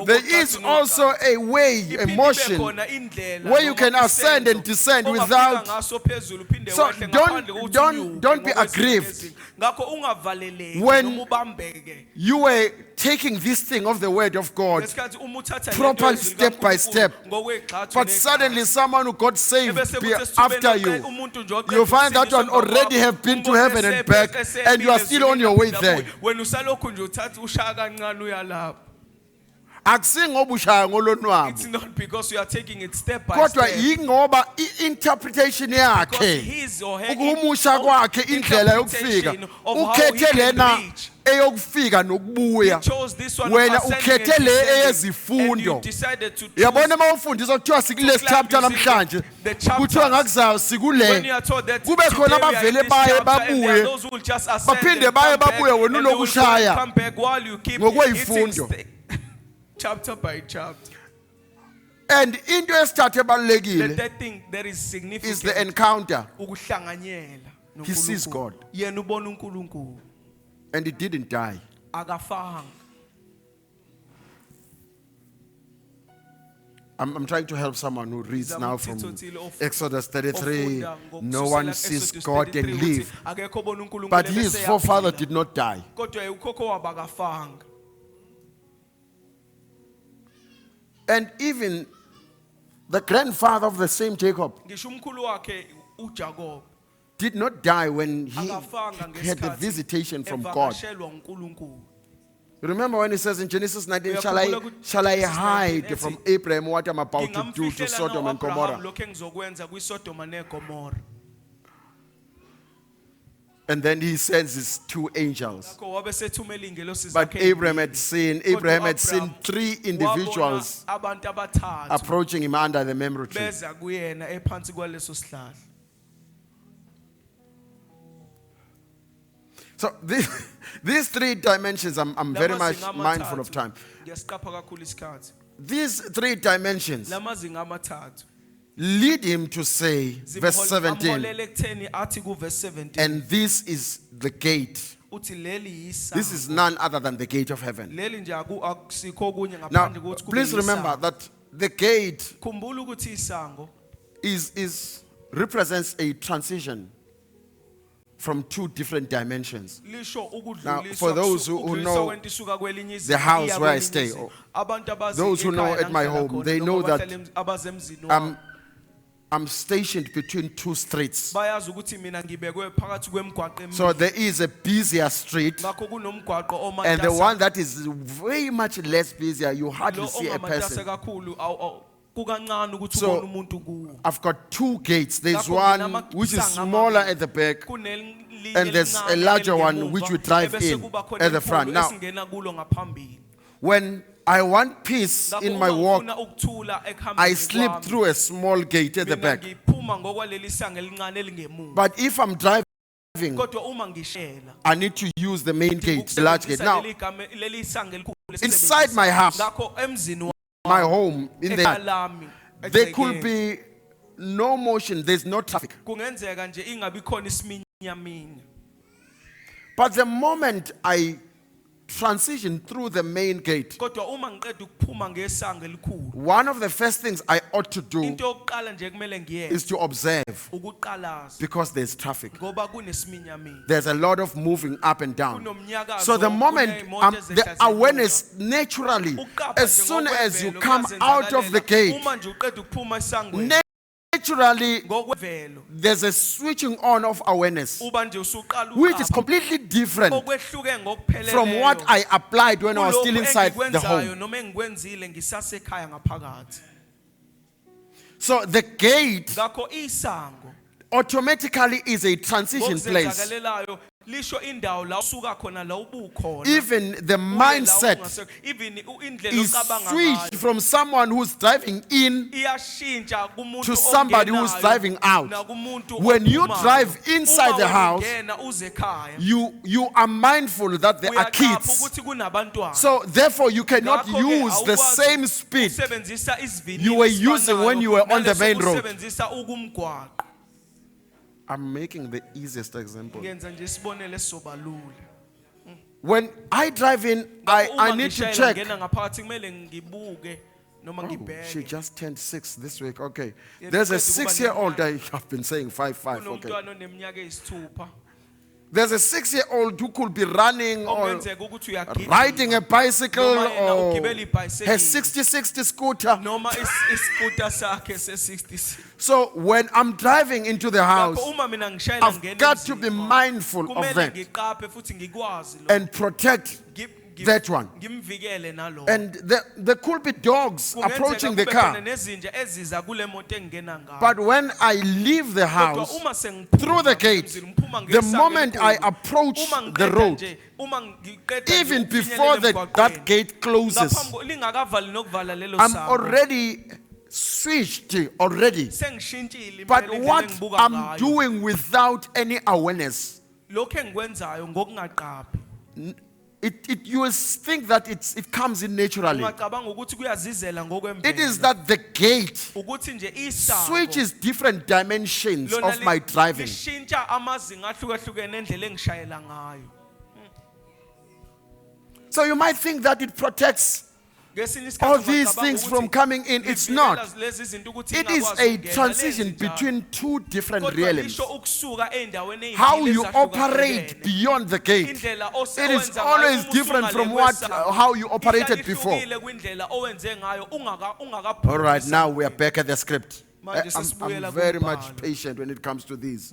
There is also a way, a motion, where you can ascend and descend without. So don't be aggrieved when you were taking this thing of the word of God properly, step by step. But suddenly someone who got saved after you find that one already have been to heaven and back, and you are still on your way there. It's not because you are taking it step by kodwa step. yingoba interpretation yakhe ukuhumusha kwakhe indlela yokufika ukhethe lena eyokufika nokubuya wena ukhethe le eyezifundo yabona mawufundisa kuthiwa sikulesi chapter namhlanje kuthiwa ngakuzayo sikule kube khona abavele baye babuye baphinde baye babuye wena ulokushaya ngokweyifundo chapter by chapter. And into esithathe ebalekile The third thing that is significant is the encounter. ukuhlanganyela He sees noNkulunkulu. God. Yena ubona uNkulunkulu. And he didn't die. Akafanga. I'm trying to help someone who reads now from Exodus 33. No one sees God and live. But his forefather did not die. And even the grandfather of the same Jacob did not die when he had the visitation from God. Remember when he says in Genesis 19, shall I hide from Abraham what I'm about to do to Sodom and Gomorrah? And then he sends his 2 angels. But Abraham had seen 3 individuals approaching him under the memorial tree. So these 3 dimensions, I'm very much mindful of time. These 3 dimensions lead him to say, verse 17, and this is the gate. This is none other than the gate of heaven. Now, please remember that the gate represents a transition from 2 different dimensions. Now, for those who know the house where I stay, or those who know at my home, they know that I'm stationed between 2 streets. So there is a busier street, and the one that is very much less busier, you hardly see a person. So I've got 2 gates. There's one which is smaller at the back, and there's a larger one which we drive in at the front. Now, when I want peace in my walk, I slip through a small gate at the back. But if I'm driving, I need to use the main gate, the large gate. Now, inside my house, my home, in there could be no motion, there's no traffic. But the moment I transition through the main gate, one of the first things I ought to do is to observe, because there's traffic. There's a lot of moving up and down. So the moment the awareness naturally, as soon as you come out of the gate, naturally, there's a switching on of awareness, which is completely different from what I applied when I was still inside the home. So the gate automatically is a transition place. Even the mindset is switched from someone who's driving in to somebody who's driving out. When you drive inside the house, you are mindful that there are kids. So therefore you cannot use the same speed you were using when you were on the main road. I'm making the easiest example. When I drive in, I need to check. Oh, she just turned 6 this week. Okay. There's a 6-year-old. I've been saying 5. Okay. There's a 6-year-old who could be running or riding a bicycle or a 60 scooter. So when I'm driving into the house, I've got to be mindful of that and protect that one. And there could be dogs approaching the car. But when I leave the house through the gate, the moment I approach the road, even before that gate closes, I'm already switched already. But what I'm doing without any awareness, you will think that it comes in naturally. It is that the gate switches different dimensions of my driving. So you might think that it protects all these things from coming in. It's not. It is a transition between two different realms. How you operate beyond the gate, it is always different from how you operated before. All right, now we are back at the script. I'm very much patient when it comes to these.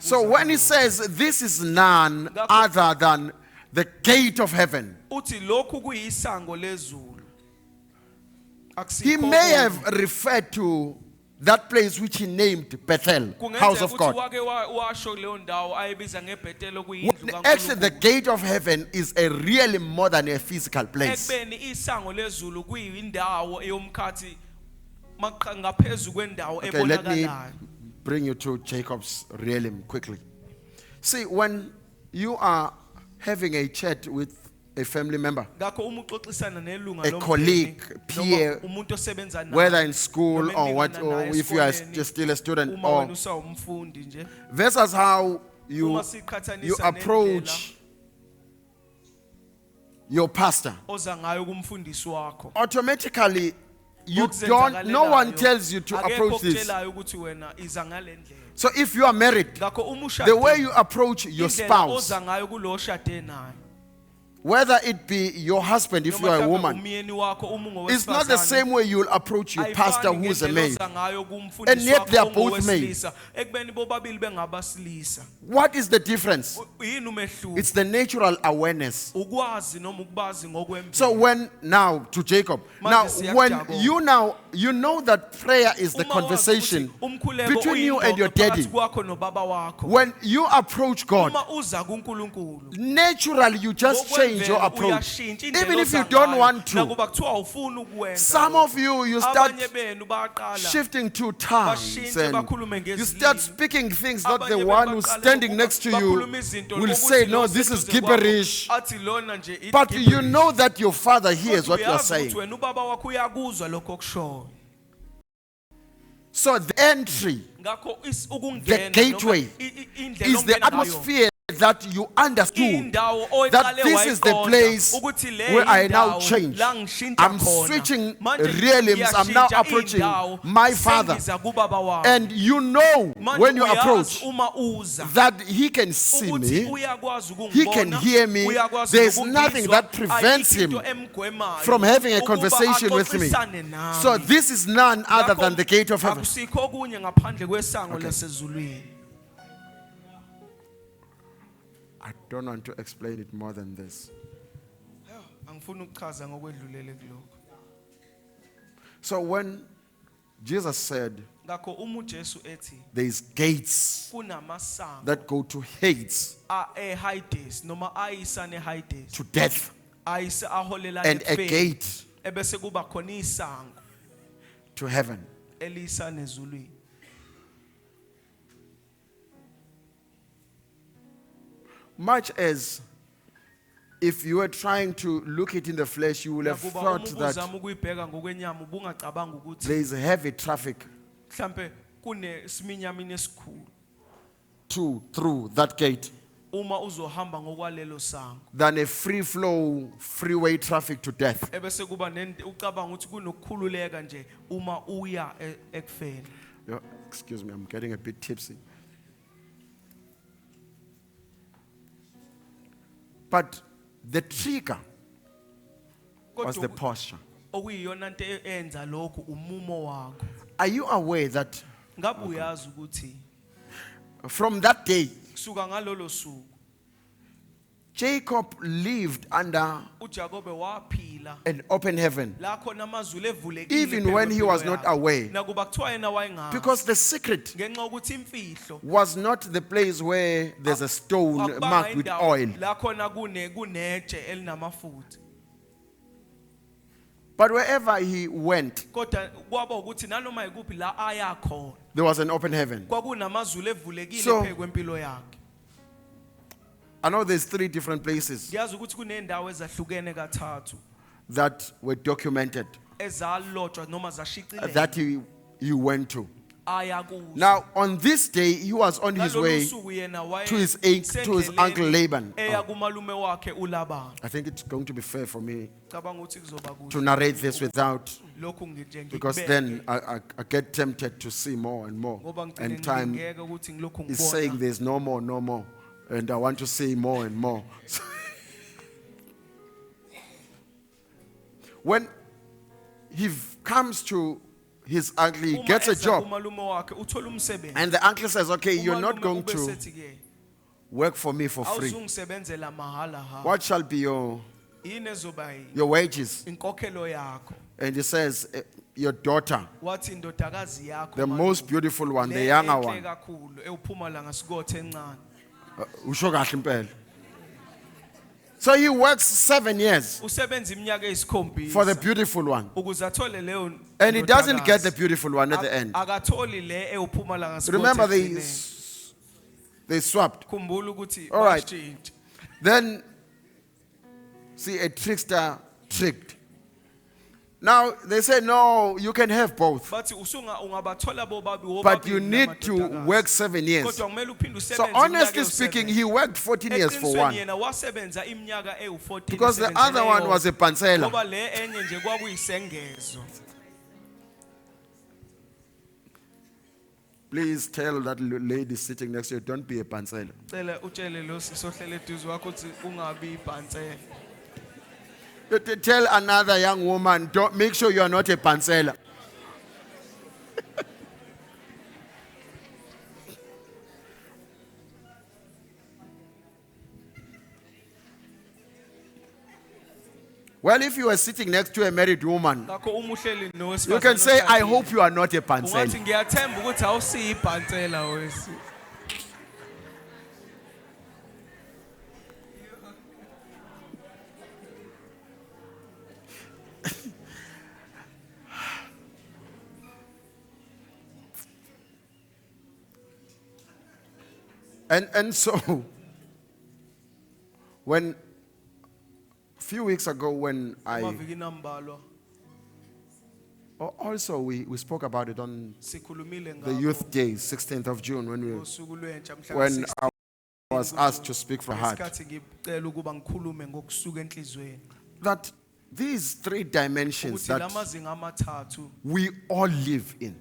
So when he says this is none other than the gate of heaven, he may have referred to that place which he named Bethel, house of God. Actually, the gate of heaven is really more than a physical place. Okay, let me bring you to Jacob's realm quickly. See, when you are having a chat with a family member, a colleague, peer, whether in school or what, or if you are still a student, or versus how you approach your pastor, automatically no one tells you to approach this. So if you are married, the way you approach your spouse, whether it be your husband if you are a woman, it's not the same way you'll approach your pastor who is a man. And yet they are both males. What is the difference? It's the natural awareness. So when now to Jacob, now when you know that prayer is the conversation between you and your daddy. When you approach God, naturally you just change your approach, even if you don't want to. Some of you start shifting to tongues and you start speaking things that the one who's standing next to you will say, no, this is gibberish. But you know that your father hears what you are saying. So the entry, the gateway, is the atmosphere that you understood that this is the place where I now change. I'm switching realms. I'm now approaching my father. And you know when you approach that he can see me, he can hear me. There's nothing that prevents him from having a conversation with me. So this is none other than the gate of heaven. Okay. I don't want to explain it more than this. So when Jesus said there's gates that go to Hades, to death, and a gate to heaven, much as if you were trying to look it in the flesh, you would have thought that there is heavy traffic through that gate than a free flow, freeway traffic to death. Excuse me, I'm getting a bit tipsy. But the trigger was the posture. Are you aware that from that day, Jacob lived under an open heaven, even when he was not aware? Because the secret was not the place where there's a stone marked with oil. But wherever he went, there was an open heaven. So, I know there's 3 different places that were documented that he went to. Now, on this day, he was on his way to his uncle Laban. I think it's going to be fair for me to narrate this without, because then I get tempted to see more and more. And time is saying there's no more. And I want to see more and more. When he comes to his uncle, he gets a job. And the uncle says, okay, you're not going to work for me for free. What shall be your wages? And he says, your daughter, the most beautiful one, the younger one. So he works 7 years for the beautiful one. And he doesn't get the beautiful one at the end. Remember, they swapped. All right. Then, see, a trickster tricked. Now, they say, no, you can have both. But you need to work 7 years. So honestly speaking, he worked 14 years for one. Because the other one was a pansela. Please tell that lady sitting next to you, don't be a pansela. Tell another young woman, don't make sure you are not a pansela. Well, if you are sitting next to a married woman, you can say, I hope you are not a pansela. And so, when a few weeks ago, when also we spoke about it on the Youth Day, 16th of June, when I was asked to speak from heart, that these three dimensions that we all live in,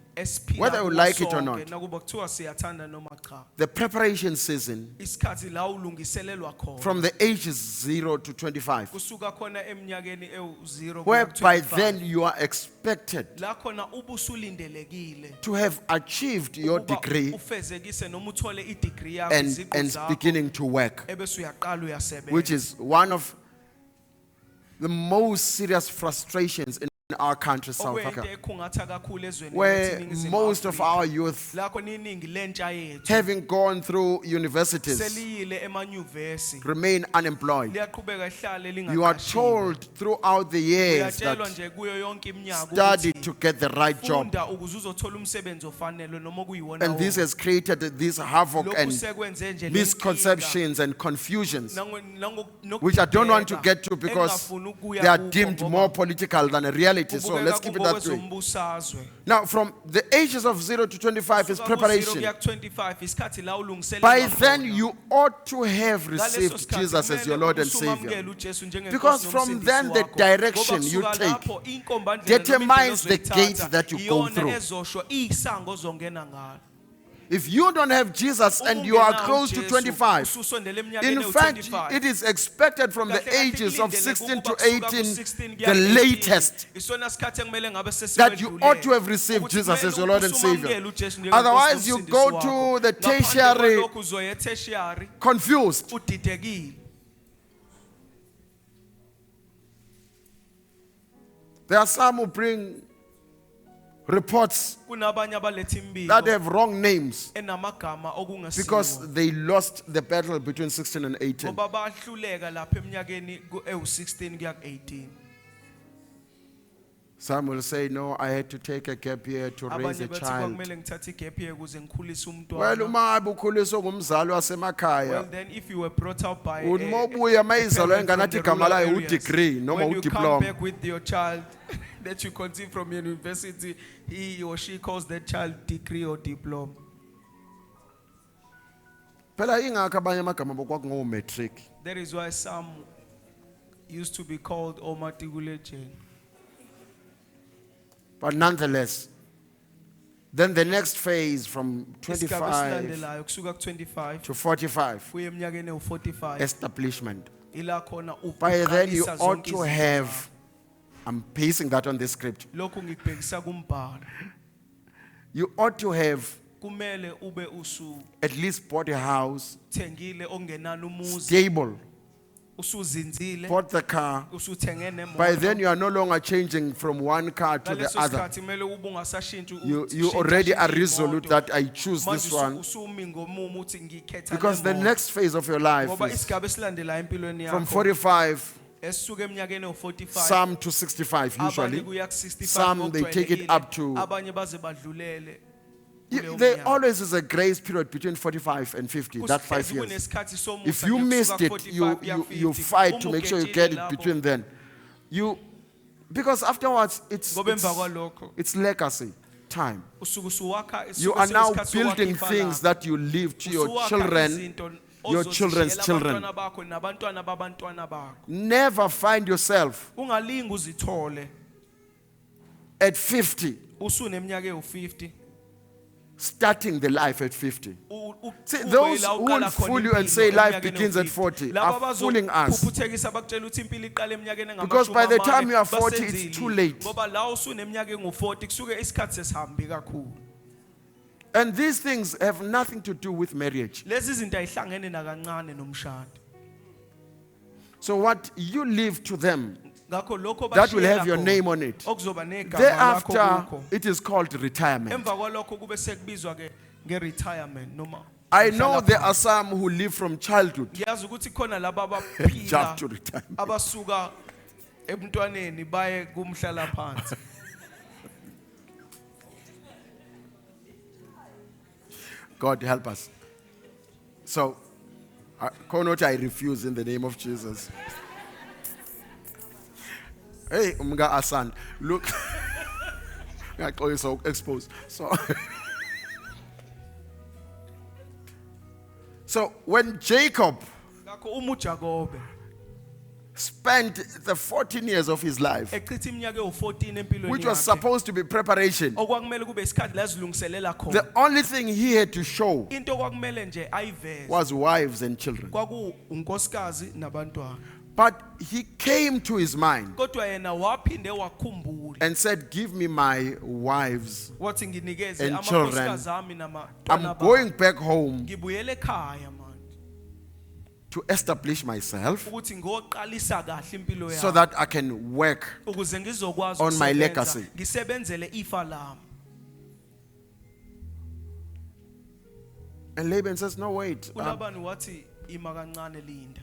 whether you like it or not, the preparation season from the ages 0 to 25, whereby then you are expected to have achieved your degree and beginning to work, which is one of the most serious frustrations in our country, South Africa, where most of our youth, having gone through universities, remain unemployed. You are told throughout the years that study to get the right job. And this has created this havoc and misconceptions and confusions, which I don't want to get to because they are deemed more political than a reality. So let's keep it that way. Now, from the ages of 0 to 25 is preparation. By then, you ought to have received Jesus as your Lord and Savior. Because from then, the direction you take determines the gate that you go through. If you don't have Jesus and you are close to 25, in fact, it is expected from the ages of 16 to 18, the latest, that you ought to have received Jesus as your Lord and Savior. Otherwise, you go to the tertiary confused. There are some who bring reports that have wrong names because they lost the battle between 16 and 18. Some will say, no, I had to take a gap year to raise a child. Well, then if you were brought up by degree, you come back with your child that you conceive from university, he or she calls that child degree or diploma. Phela ingakho abanye amagama bokwakungo matric. That is why some used to be called Omatigulechen. But nonetheless, then the next phase from 25 Isigaba kusuka ku-25 to 45, kuye eminyakeni ewu-45 establishment. ila khona By then you uqalisa ought zonke to izinto have, I'm pasting that on the script. lokhu ngikubhekisa kumbhalo. You ought to have Kumele ube at least bought a house, usuthengile ongenani umuzi, stable, usuzinzile, bought the car. usuthenge nemoto. By then you are no longer changing from one car to the Ngaleso other. sikhathi kumele ube ungasashintshi You already are resolute imoto. that I choose Manje this one. usumi ngomumo uthi ngikhetha Because the le moto. next phase of your life Ngoba is isigaba esilandelayo empilweni from yakho 45, esisuka eminyakeni ewu-45 some to 65 abanye usually. kuya ku-65 Some they take it ngokujwayelekile, up to. abanye baze badlulele kuleyo There minyaka. always is a grace period between 45 and 50, that 5 Kuhlezi years. kunesikhathi somusa If you nje missed kusuka it, 45 kuya you 50. fight to Uma make sure you ugetshile get it lapho, between then. Because afterwards, ngoba emva kwalokho it's legacy, time. usuke usuwakha You isuke are now seyisikhathi building sokwakha things ifalaza. that you leave to your Usuwakha children, izinto your ozozishiyela children's children. abantwana bakho nabantwana babantwana bakho. Never find yourself Ungalingi uzithole at 50, usuneminyaka ewu-50 starting the life at 50. See, ube those la who uqala will khona fool you and impilo say life eminyakeni begins at ewu-50. 40 Laba are fooling us. abazophuphukisa bakutshela ukuthi impilo iqala eminyakeni Because by the time you are 40, basenzile. it's too late. Ngoba la usuneminyaka engu-40 kusuke isikhathi sesihambi kakhulu. And these things have nothing to do with marriage. Lezi zinto ayihlangene nakancane nomshado. So what you leave to them, Ngakho lokho that will bashiyela have your khona, name on it. okuzoba negama lakho Thereafter, kukho. it is called retirement. Emva kwalokho kube sekubizwa ke nge-retirement noma I know there umhlalaphansi. are some who live from childhood Ngiyazi ukuthi khona laba just to abaphila retirement. abasuka ebuntwaneni baye kumhlala phansi. God help us. So, Konot, I refuse in the name of Jesus. Hey, Umga Asan, look. I call you so exposed. So when Jacob Ngakho uJakobe spent the 14 years of his life, echitha iminyaka ewu-14 empilweni which was yakhe, supposed to be preparation, okwakumele kube isikhathi la zilungiselela khona. the only thing he had to show Into okwakumele nje ayiveze was wives and children. kwaku unkosikazi nabantwana. But he came to his mind Kodwa yena waphinde wakhumbula and said, give me my wives. wathi nginikeze And children. amakhosikazi ami namatwana I'm bami. going back home Ngibuyele ekhaya manje to establish myself ukuthi ngoqalisa kahle impilo so yami that I can work. ukuze ngizokwazi on my ukusebenza, legacy. ngisebenzele ifa lami. And Laban says, no, wait. uLabani wathi ima kancane linda,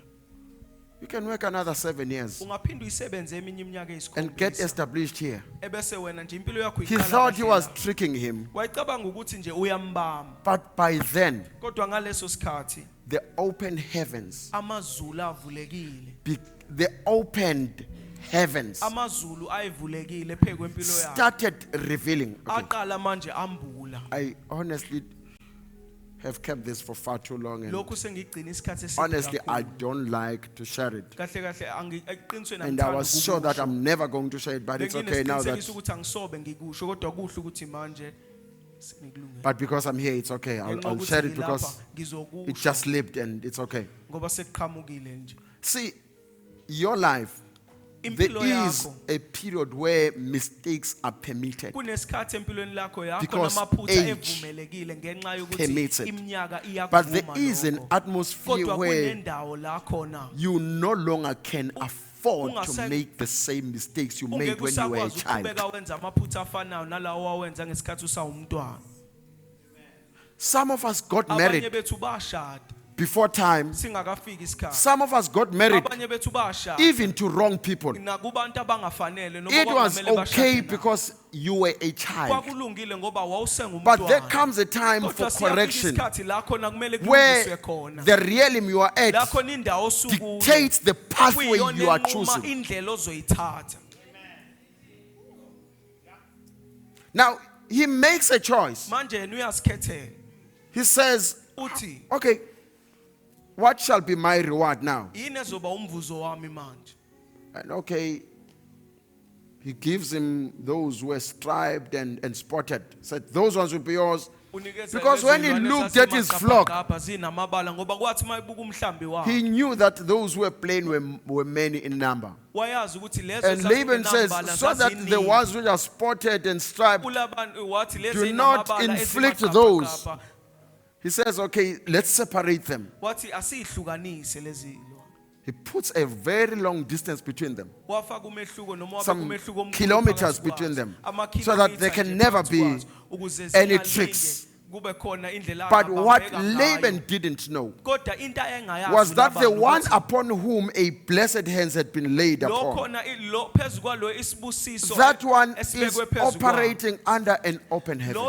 You can work another 7 years ungaphinda uyisebenze eminye iminyaka and get eyisikhombisa established here. ebese wena nje impilo yakho He iqala thought he kahle was la. tricking him. Wayecabanga ukuthi nje uyambamba, But by then, kodwa ngaleso sikhathi the open heavens, amazulu avulekile, the opened heavens amazulu ayivulekile phezu kwempilo yakhe, started revealing. Okay, aqala manje ambula. I honestly have kept this for far too long. And Lokhu sengigcina isikhathi eside honestly, I kakhulu. don't like to share it. Kahle kahle eqinisweni And I angithandi was sure that ukukusho. I'm never going to share it, but it's okay now that. Benginesiqinisekiso ukuthi angisobe ngikukusho, kodwa kuhle ukuthi manje senikulungele. But because I'm here, it's okay. Ngenxa I'll yokuthi share it ngilapha, because ngizokusho it just slipped and it's okay. ngoba sekuqhamukile nje. See, your life, there Impilo is yakho a period where mistakes are permitted. kunesikhathi empilweni lakho yakho Because namaphutha age evumelekile ngenxa yokuthi permits it. iminyaka But there iyakuvuma is an lokho. atmosphere Kodwa where kunendawo la khona you no longer can afford to Ungasa- make the same mistakes you made ungeke when you were a usakwazi child. uqhubeka wenza amaphutha afanayo nalawo wawenza ngesikhathi usawumntwana. Some of us got Abanye married bethu bashada before time. singakafiki isikhathi. Some of us got married Abanye bethu bashada even to wrong people. nakubantu abangafanele noma It was kwakungamele okay bashade nabo. because you were a child. Kwakulungile ngoba wawusengumntwana. But there comes a time for Kodwa siyafika correction isikhathi la khona kumele where kulungiswe khona. the realm you are La at khona indawo osukuyo dictates the pathway kuyiyona you are enquma choosing. indlela ozoyithatha. Now, he makes a choice. Manje yena uyazikhethela. He says, Uthi, okay, what shall be my reward now? yini ezoba umvuzo wami manje? And okay, he gives him those who were striped and spotted. Said, those ones will be yours. Because when he looked at his flock, he knew that those who were plain were many in number. And Laban says, so that the ones which are spotted and striped do not inflict those. He says, okay, let's separate them. He puts a very long distance between them, some kilometers between them, so that there can never be any tricks. But what Laban didn't know was that the one upon whom a blessed hands had been laid upon, that one is operating under an open heaven.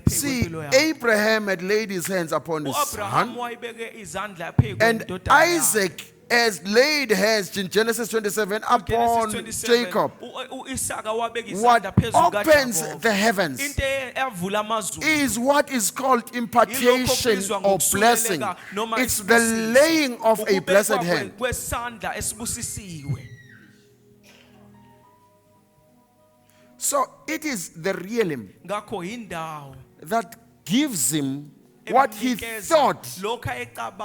See, Abraham had laid his hands upon his son, and Isaac has laid hands in Genesis 27 upon Jacob. What opens the heavens is what is called impartation or blessing. It's the laying of a blessed hand. So it is the realm that gives him what he thought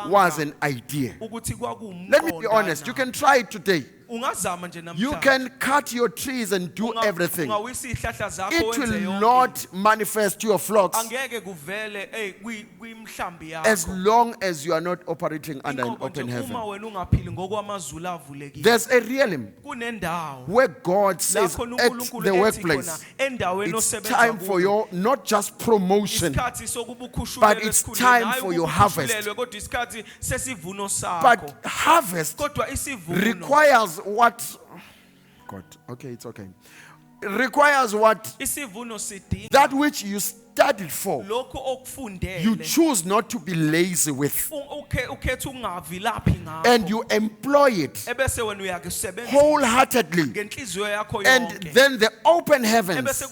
was an idea. Let me be honest, you can try it today. You can cut your trees and do everything. It will not manifest your flocks as long as you are not operating under an open heaven. There's a realm where God says at the workplace, it's time for your not just promotion, but it's time for your harvest. But harvest requires what? God, okay, it's okay. Requires what? That which you studied for, you choose not to be lazy with, and you employ it wholeheartedly, and then the open heavens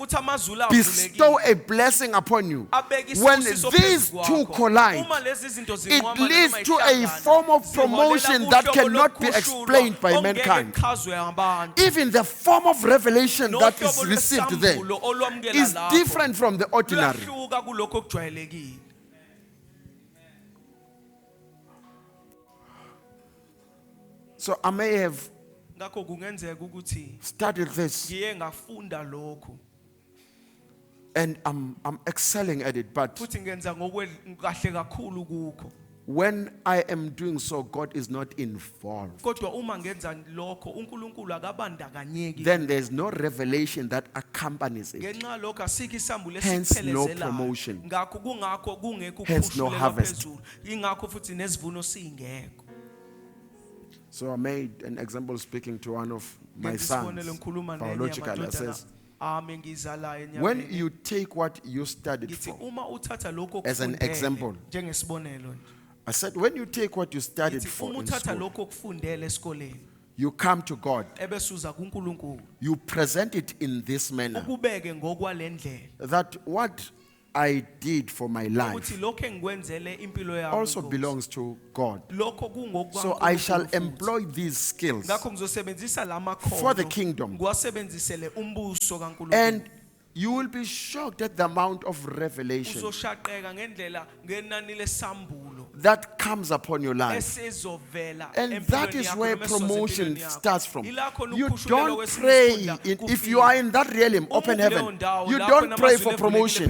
bestow a blessing upon you. When these two collide, it leads to a form of promotion that cannot be explained by mankind. Even the form of revelation that is received there is different from the ordinary. So I may have studied this and I'm excelling at it, but when I am doing so, God is not involved. Then there's no revelation that accompanies it. Hence no promotion. Hence no harvest. So I made an example speaking to one of my sons, biologically. I says, when you take what you studied for, as an example, I said, when you take what you studied for in school, you come to God, you present it in this manner, that what I did for my life also belongs to God. So I shall employ these skills for the kingdom. And you will be shocked at the amount of revelation that comes upon your life. And that is where promotion starts from. You don't pray, if you are in that realm, open heaven, you don't pray for promotion,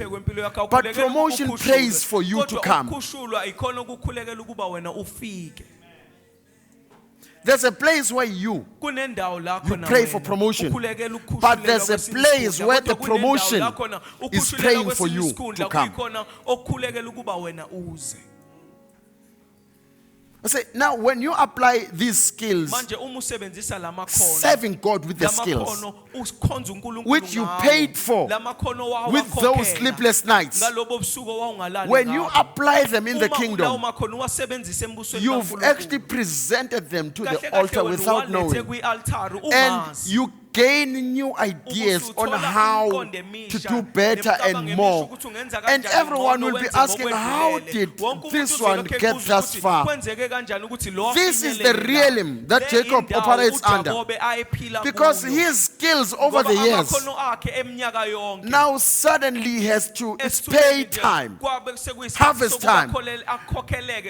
but promotion prays for you to come. There's a place where you pray for promotion, but there's a place where the promotion is praying for you to come. I say, now when you apply these skills, serving God with the skills which you paid for with those sleepless nights, when you apply them in the kingdom, you've actually presented them to the altar without knowing, and you gain new ideas on how to do better and more. And everyone will be asking, how did this one get thus far? This is the realm that Jacob operates under, because his skills over the years now suddenly has to, it's pay time, harvest time.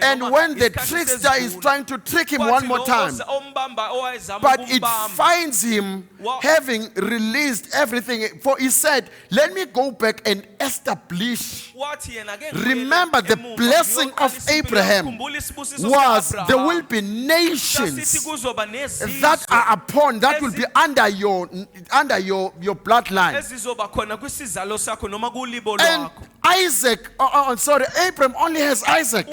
And when the trickster is trying to trick him one more time, but it finds him having released everything. For he said, let me go back and establish. Remember, the blessing of Abraham was there will be nations that are upon, that will be under your bloodline. And Isaac, Abraham only has Isaac.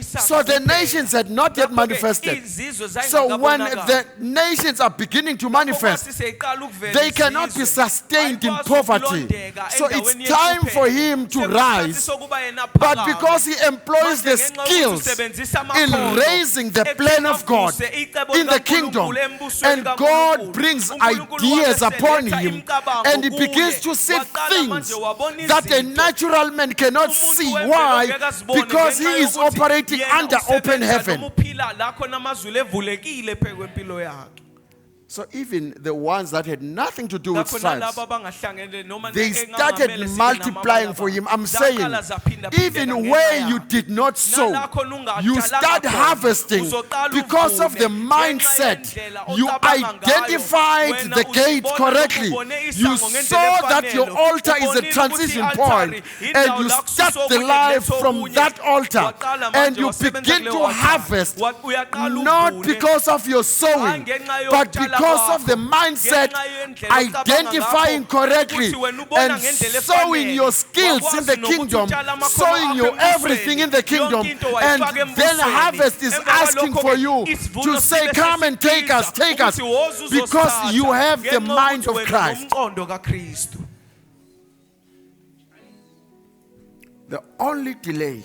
So the nations had not yet manifested. So when the nations are beginning to manifest, they cannot be sustained in poverty. So it's time for him to rise. But because he employs the skills in raising the plan of God in the kingdom, and God brings ideas upon him, and he begins to see things that a natural man cannot see. Why? Because he is operating under open heaven. So even the ones that had nothing to do with stripes, they started multiplying for him. I'm saying, even where you did not sow, you start harvesting because of the mindset. You identified the gate correctly. You saw that your altar is a transition point, and you start the life from that altar, and you begin to harvest, not because of your sowing, but because of the mindset, identifying correctly and sowing your skills in the kingdom, sowing your everything in the kingdom, and then harvest is asking for you to say, come and take us, because you have the mind of Christ. The only delay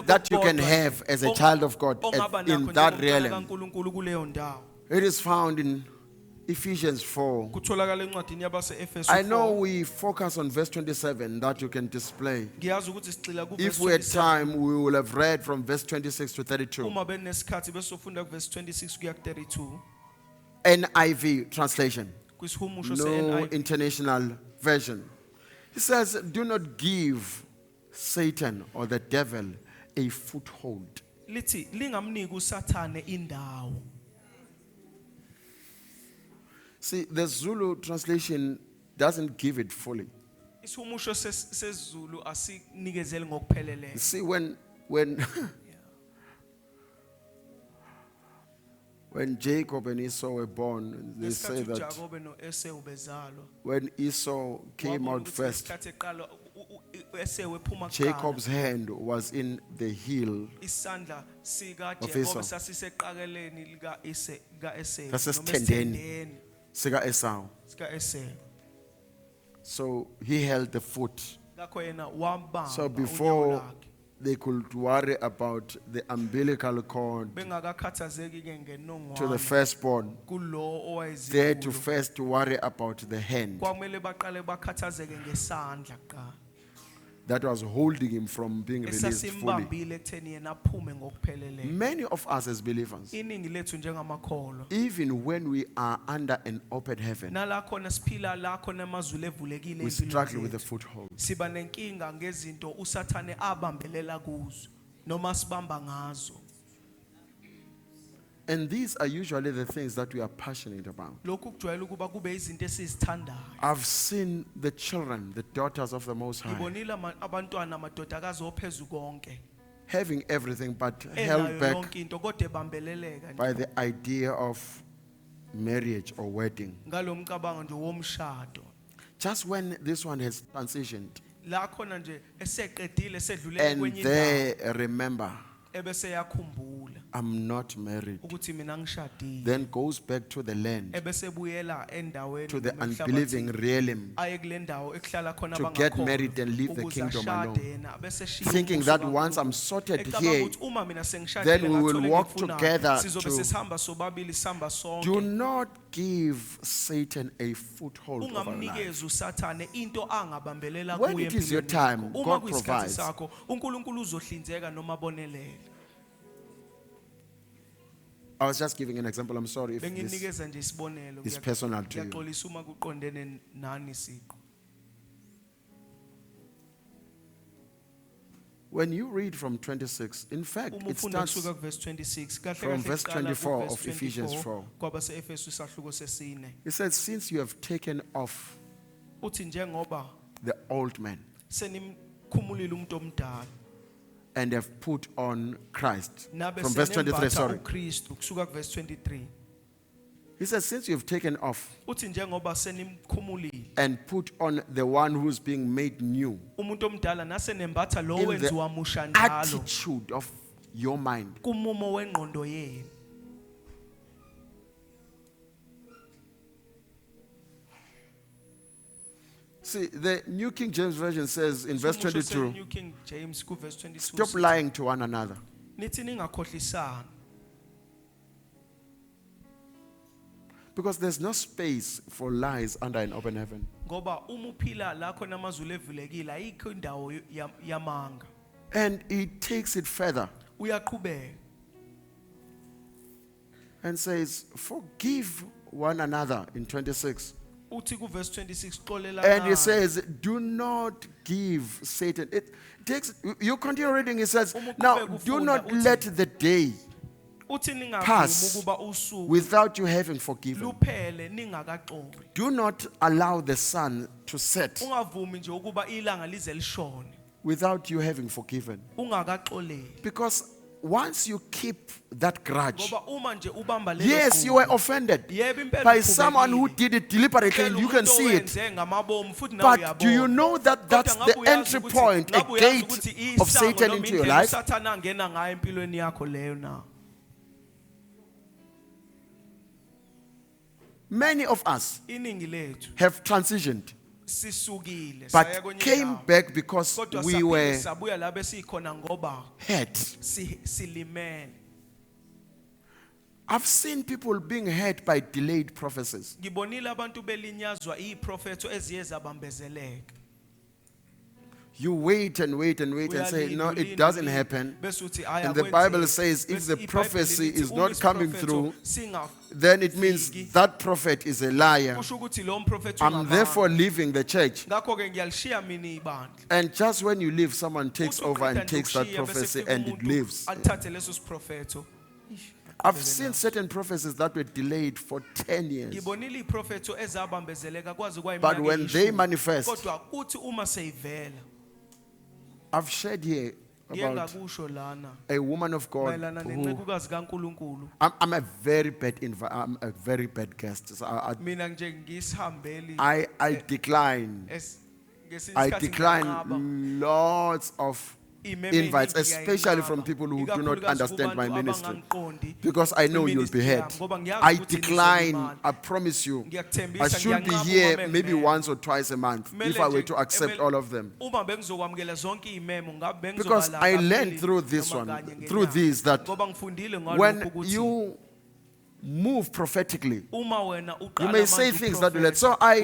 that you can have as a child of God in that realm, it is found in Ephesians 4. I know we focus on verse 27 that you can display. If we had time, we will have read from verse 26 to 32. NIV translation, no international version. He says, do not give Satan or the devil a foothold. See, the Zulu translation doesn't give it fully. See, when when Jacob and Esau were born, they say that when Esau came out first, Jacob's hand was in the heel of Esau. That's a tendon. Sika Esau. So he held the foot. So before they could worry about the umbilical cord to the firstborn, they had to first worry about the hand that was holding him from being released fully. Many of us as believers, even when we are under an open heaven, we struggle with the foothold. And these are usually the things that we are passionate about. I've seen the children, the daughters of the Most High, having everything but held back by the idea of marriage or wedding. Just when this one has transitioned, and they remember I'm not married, ukuthi mina ngishadile then goes back to the land, ebese buyela endaweni to the noma unbelieving emhlabathini, realm, aye kule ndawo ekuhlala khona to get abangakholwa, married and leave the ukuze kingdom ashade alone, yena, bese eshiya thinking umbuso that kaNkulunkulu. once I'm sorted Ecabanga here, ukuthi uma mina sengishadile then we will ngathole walk engikufunayo, together sizobe to- sesihamba sobabili sihamba sonke. do not give Satan a foothold over life. Ungamnikezi usathane into angabambelela When kuyo it is your empilweni time, yakho. Uma God kuyisikhathi provides. sakho uNkulunkulu uzohlinzeka noma abonelele. I was just giving an example. I'm sorry if this, Benginikeza nje isibonelo. is personal to you. Ngiyaxolisa uma kuqondene nani siqo. When you read from 26, in fact, Uma it ufunda starts kusuka verse 26 kahle from kahle verse kuqala 24 ku-verse of Ephesians 24 4. kwabase Efesu isahluko sesine. It says, since you have taken off Uthi njengoba the old man senimkhumulile umuntu omdala and have put on Christ. nabe From verse 23, senembatha sorry. uKristu kusuka kuverse 23. He says, since you have taken off Uthi njengoba senimkhumulile and put on the one who's being made new umuntu omdala nase nembatha lo in wenziwa the musha njalo attitude of your mind. kumumo wengqondo yenu. See, the New King James Version says in verse Umusho 22, se-New King James ku verse 22 stop lying to one another. nithi ningakhohlisani Because there's no space for lies under an open heaven. ngoba uma uphila la khona amazulu evulekile ayikho indawo yamanga. And he takes it further Uyaqhubeka and says, forgive one another in 26. uthi ku verse 26 xolela And he says, do not give Satan. It takes, you continue reading, he says, now do not let the day uthi pass ningavumi ukuba usuku without you having forgiven. luphele ningakaxoli. Do not allow the sun to set Ungavumi nje ukuba ilanga lize lishone without you having forgiven. ungakaxoleli. Because once you keep that grudge, Ngoba uma nje ubamba lelo yes, you were offended Yebo, impela by ukhubekile. someone who did it deliberately, and you can see it. Uwenze ngamabomu futhi nawe But uyabona. do you know that that's Kodwa the ngabe uyazi entry ukuthi- point, a ngabe uyazi gate ukuthi of isango Satan noma into your indlela life? uSathane angena ngayo empilweni yakho leyo na. Many of us Iningi lethu have transitioned, sisukile saya but kwenye came indawo. back because Kodwa we saphinde were sabuya la besikhona ngoba hurt. silimele. I've seen people being hurt by delayed prophecies. Ngibonile abantu belinyazwa iprofeto eziye zabambezeleka. You wait and wait and wait and say, no, it doesn't happen. And the Bible says if the prophecy is not coming through, then it means that prophet is a liar. I'm therefore leaving the church. And just when you leave, someone takes over and takes that prophecy and it leaves. I've seen certain prophecies that were delayed for 10 years. But when they manifest, I've shared here about a woman of God who, I'm a very bad I'm a very bad guest. So I decline lots of invites, especially from people who do not understand my ministry, because I know you'll be hurt. I decline, I promise you. I should be here maybe once or twice a month if I were to accept all of them. Because I learned through this one, through this, that when you move prophetically, you may say things that will. So I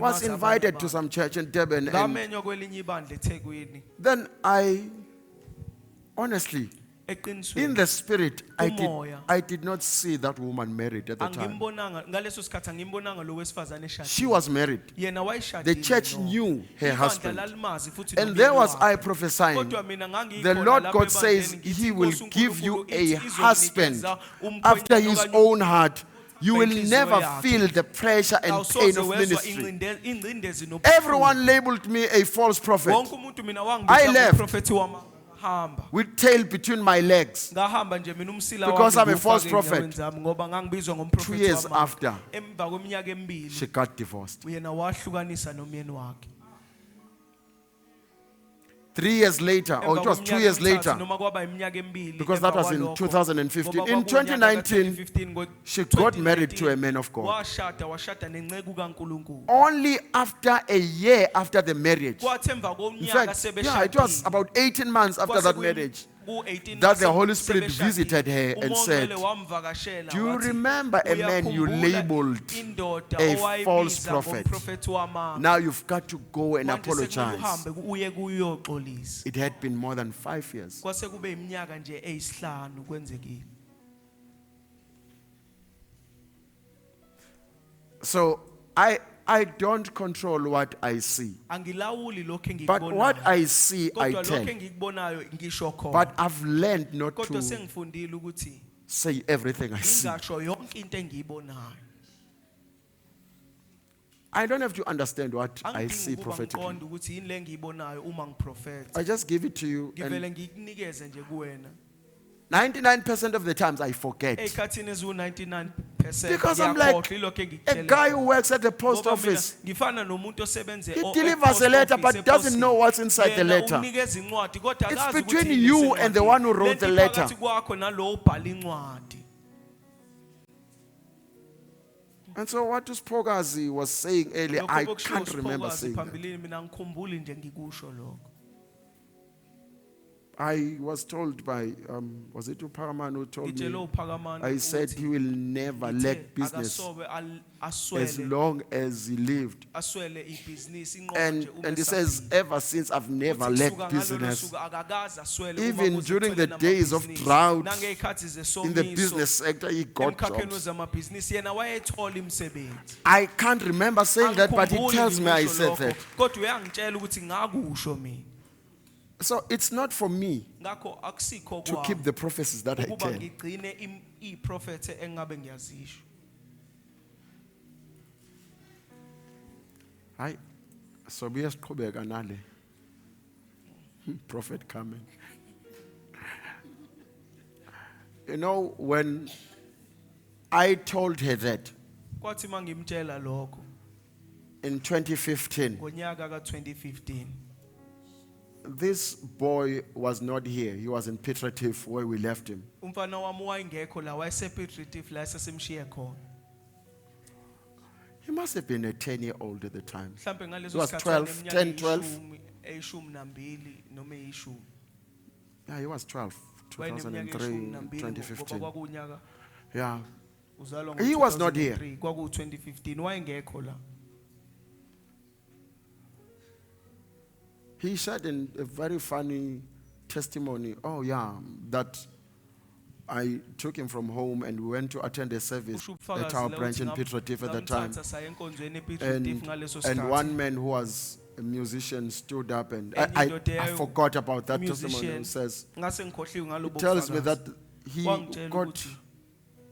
was invited to some church in Durban, and then I honestly, in the spirit, I did not see that woman married at the time. She was married. The church knew her husband. And there was I prophesying. The Lord God says He will give you a husband after His own heart. You will never feel the pressure and pain of ministry. Everyone labeled me a false prophet. I left with tail between my legs because I'm a false prophet. 2 years after, she got divorced. The 3 years later, or it was 2 years later, because that was in 2015. In 2019, she got married to a man of God. Only after a year after the marriage, in fact, yeah, it was about 18 months after that marriage, that the Holy Spirit visited her and said, do you remember a man you labeled a false prophet? Now you've got to go and apologize. It had been more than 5 years. So I don't control what I see. But what I see, I tell. But I've learned not to say everything I see. I don't have to understand what I see prophetically. I just give it to you. And 99% of the times I forget. Because I'm like a guy who works at the post office. He delivers a letter but doesn't know what's inside the letter. It's between you and the one who wrote the letter. And so what Uspogazi was saying earlier, I can't remember saying that. I was told by, was it Upagaman who told me? I said he will never lack business as long as he lived. And he says, ever since I've never lacked business. Even during the days of drought in the business sector, he got jobs. I can't remember saying that, but he tells me I said that. So it's not for me to keep the prophecies that I tell. So we have prophet coming. You know, when I told her that in 2015, this boy was not here. He was in Petratif where we left him. He must have been a 10-year-old at the time. He was 12, 10, 12. Yeah, he was 12, 2003, 2015. Yeah. He was not here. He said in a very funny testimony, oh yeah, that I took him from home and we went to attend a service at our branch in Petratif at the time. And one man who was a musician stood up and I forgot about that testimony and says, he tells me that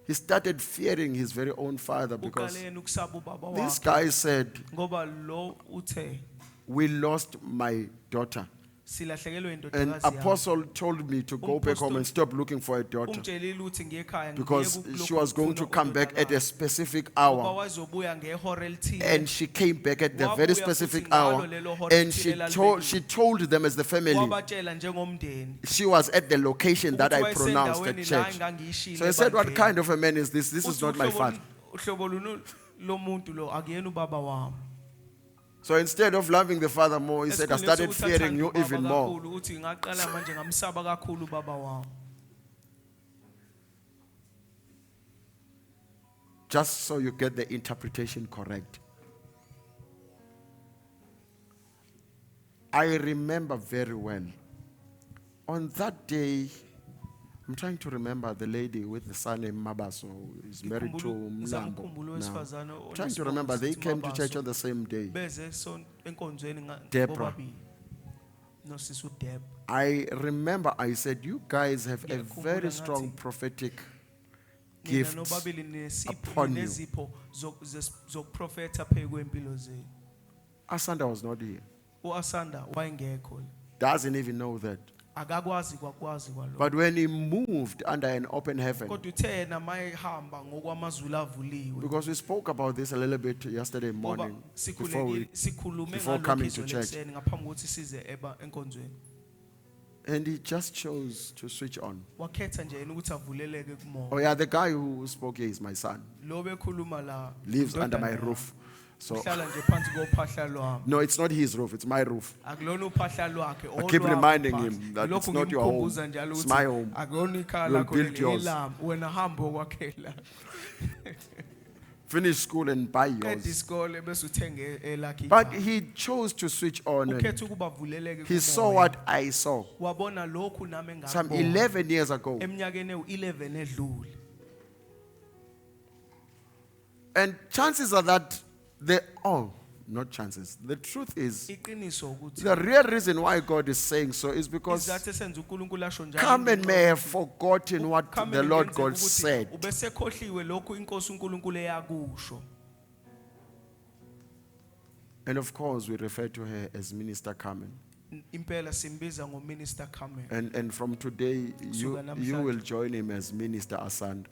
he started fearing his very own father because this guy said, we lost my daughter. And Apostle told me to go back home and stop looking for a daughter because she was going to come back at a specific hour. And she came back at the very specific hour. And she told them as the family, she was at the location that I pronounced at church. So I said, what kind of a man is this? This is not my father. So instead of loving the father more, he said, I started fearing you even more. Just so you get the interpretation correct. I remember very well. On that day, I'm trying to remember the lady with the son named Mabaso, who is married to Mlambo now. I'm trying to remember, they came to church on the same day. Deborah. I remember I said, you guys have a very strong prophetic gift upon you. Asanda was not here. Doesn't even know that. But when he moved under an open heaven, because we spoke about this a little bit yesterday morning before coming to church. And he just chose to switch on. wakhetha nje yena ukuthi avuleleke kumoya. Oh yeah, the guy who spoke here is my son. Lo bekhuluma la Lives under my indodana roof. So uhlala nje phansi kophahla lwami. no, it's not his roof, it's my roof. Akulona uphahla lwakhe. I keep olwakho reminding phansi. him that Lokhu it's not your home, ngimkhumbuza njalo it's ukuthi my home. akulona ikhaya You'll lakho build leli yours. elami. Wena hamba okwakhela. Finish school and buy Qeda yours. isikole bese uthenge elakhe But ikhaya. he chose to switch on. And Ukhetha ukuba avuleleke he saw kumoya. what I saw Wabona lokhu nami some engakubona. 11 years ago. Eminyakeni ewu-11 edlule. And chances are that not chances. The truth is, Iqiniso ukuthi the real reason why God is saying so is because izathu esenza uNkulunkulu asho njalo. Carmen may have forgotten what the Lord God said. Ubesekhohliwe lokhu inkosi uNkulunkulu eyakusho. And of course, we refer to her as Minister Carmen. Impela simbiza ngoMinister Carmen. And from today, you Kusuka namhlanje. will join him as Minister Asand.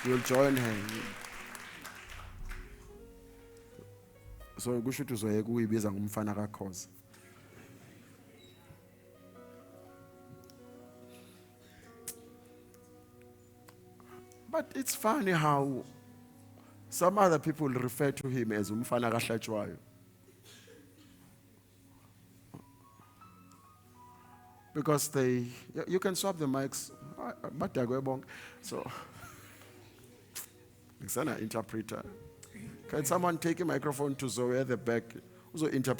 You'll join her. So kusho ukuthi uzoyeka ukuyibiza ngumfana kaKhoza. But it's funny how some other people refer to him as umfana kaHlatshwayo. Because you can swap the mics. So, it's an interpreter. Can someone take a microphone to Zoe at the back? Also interpret.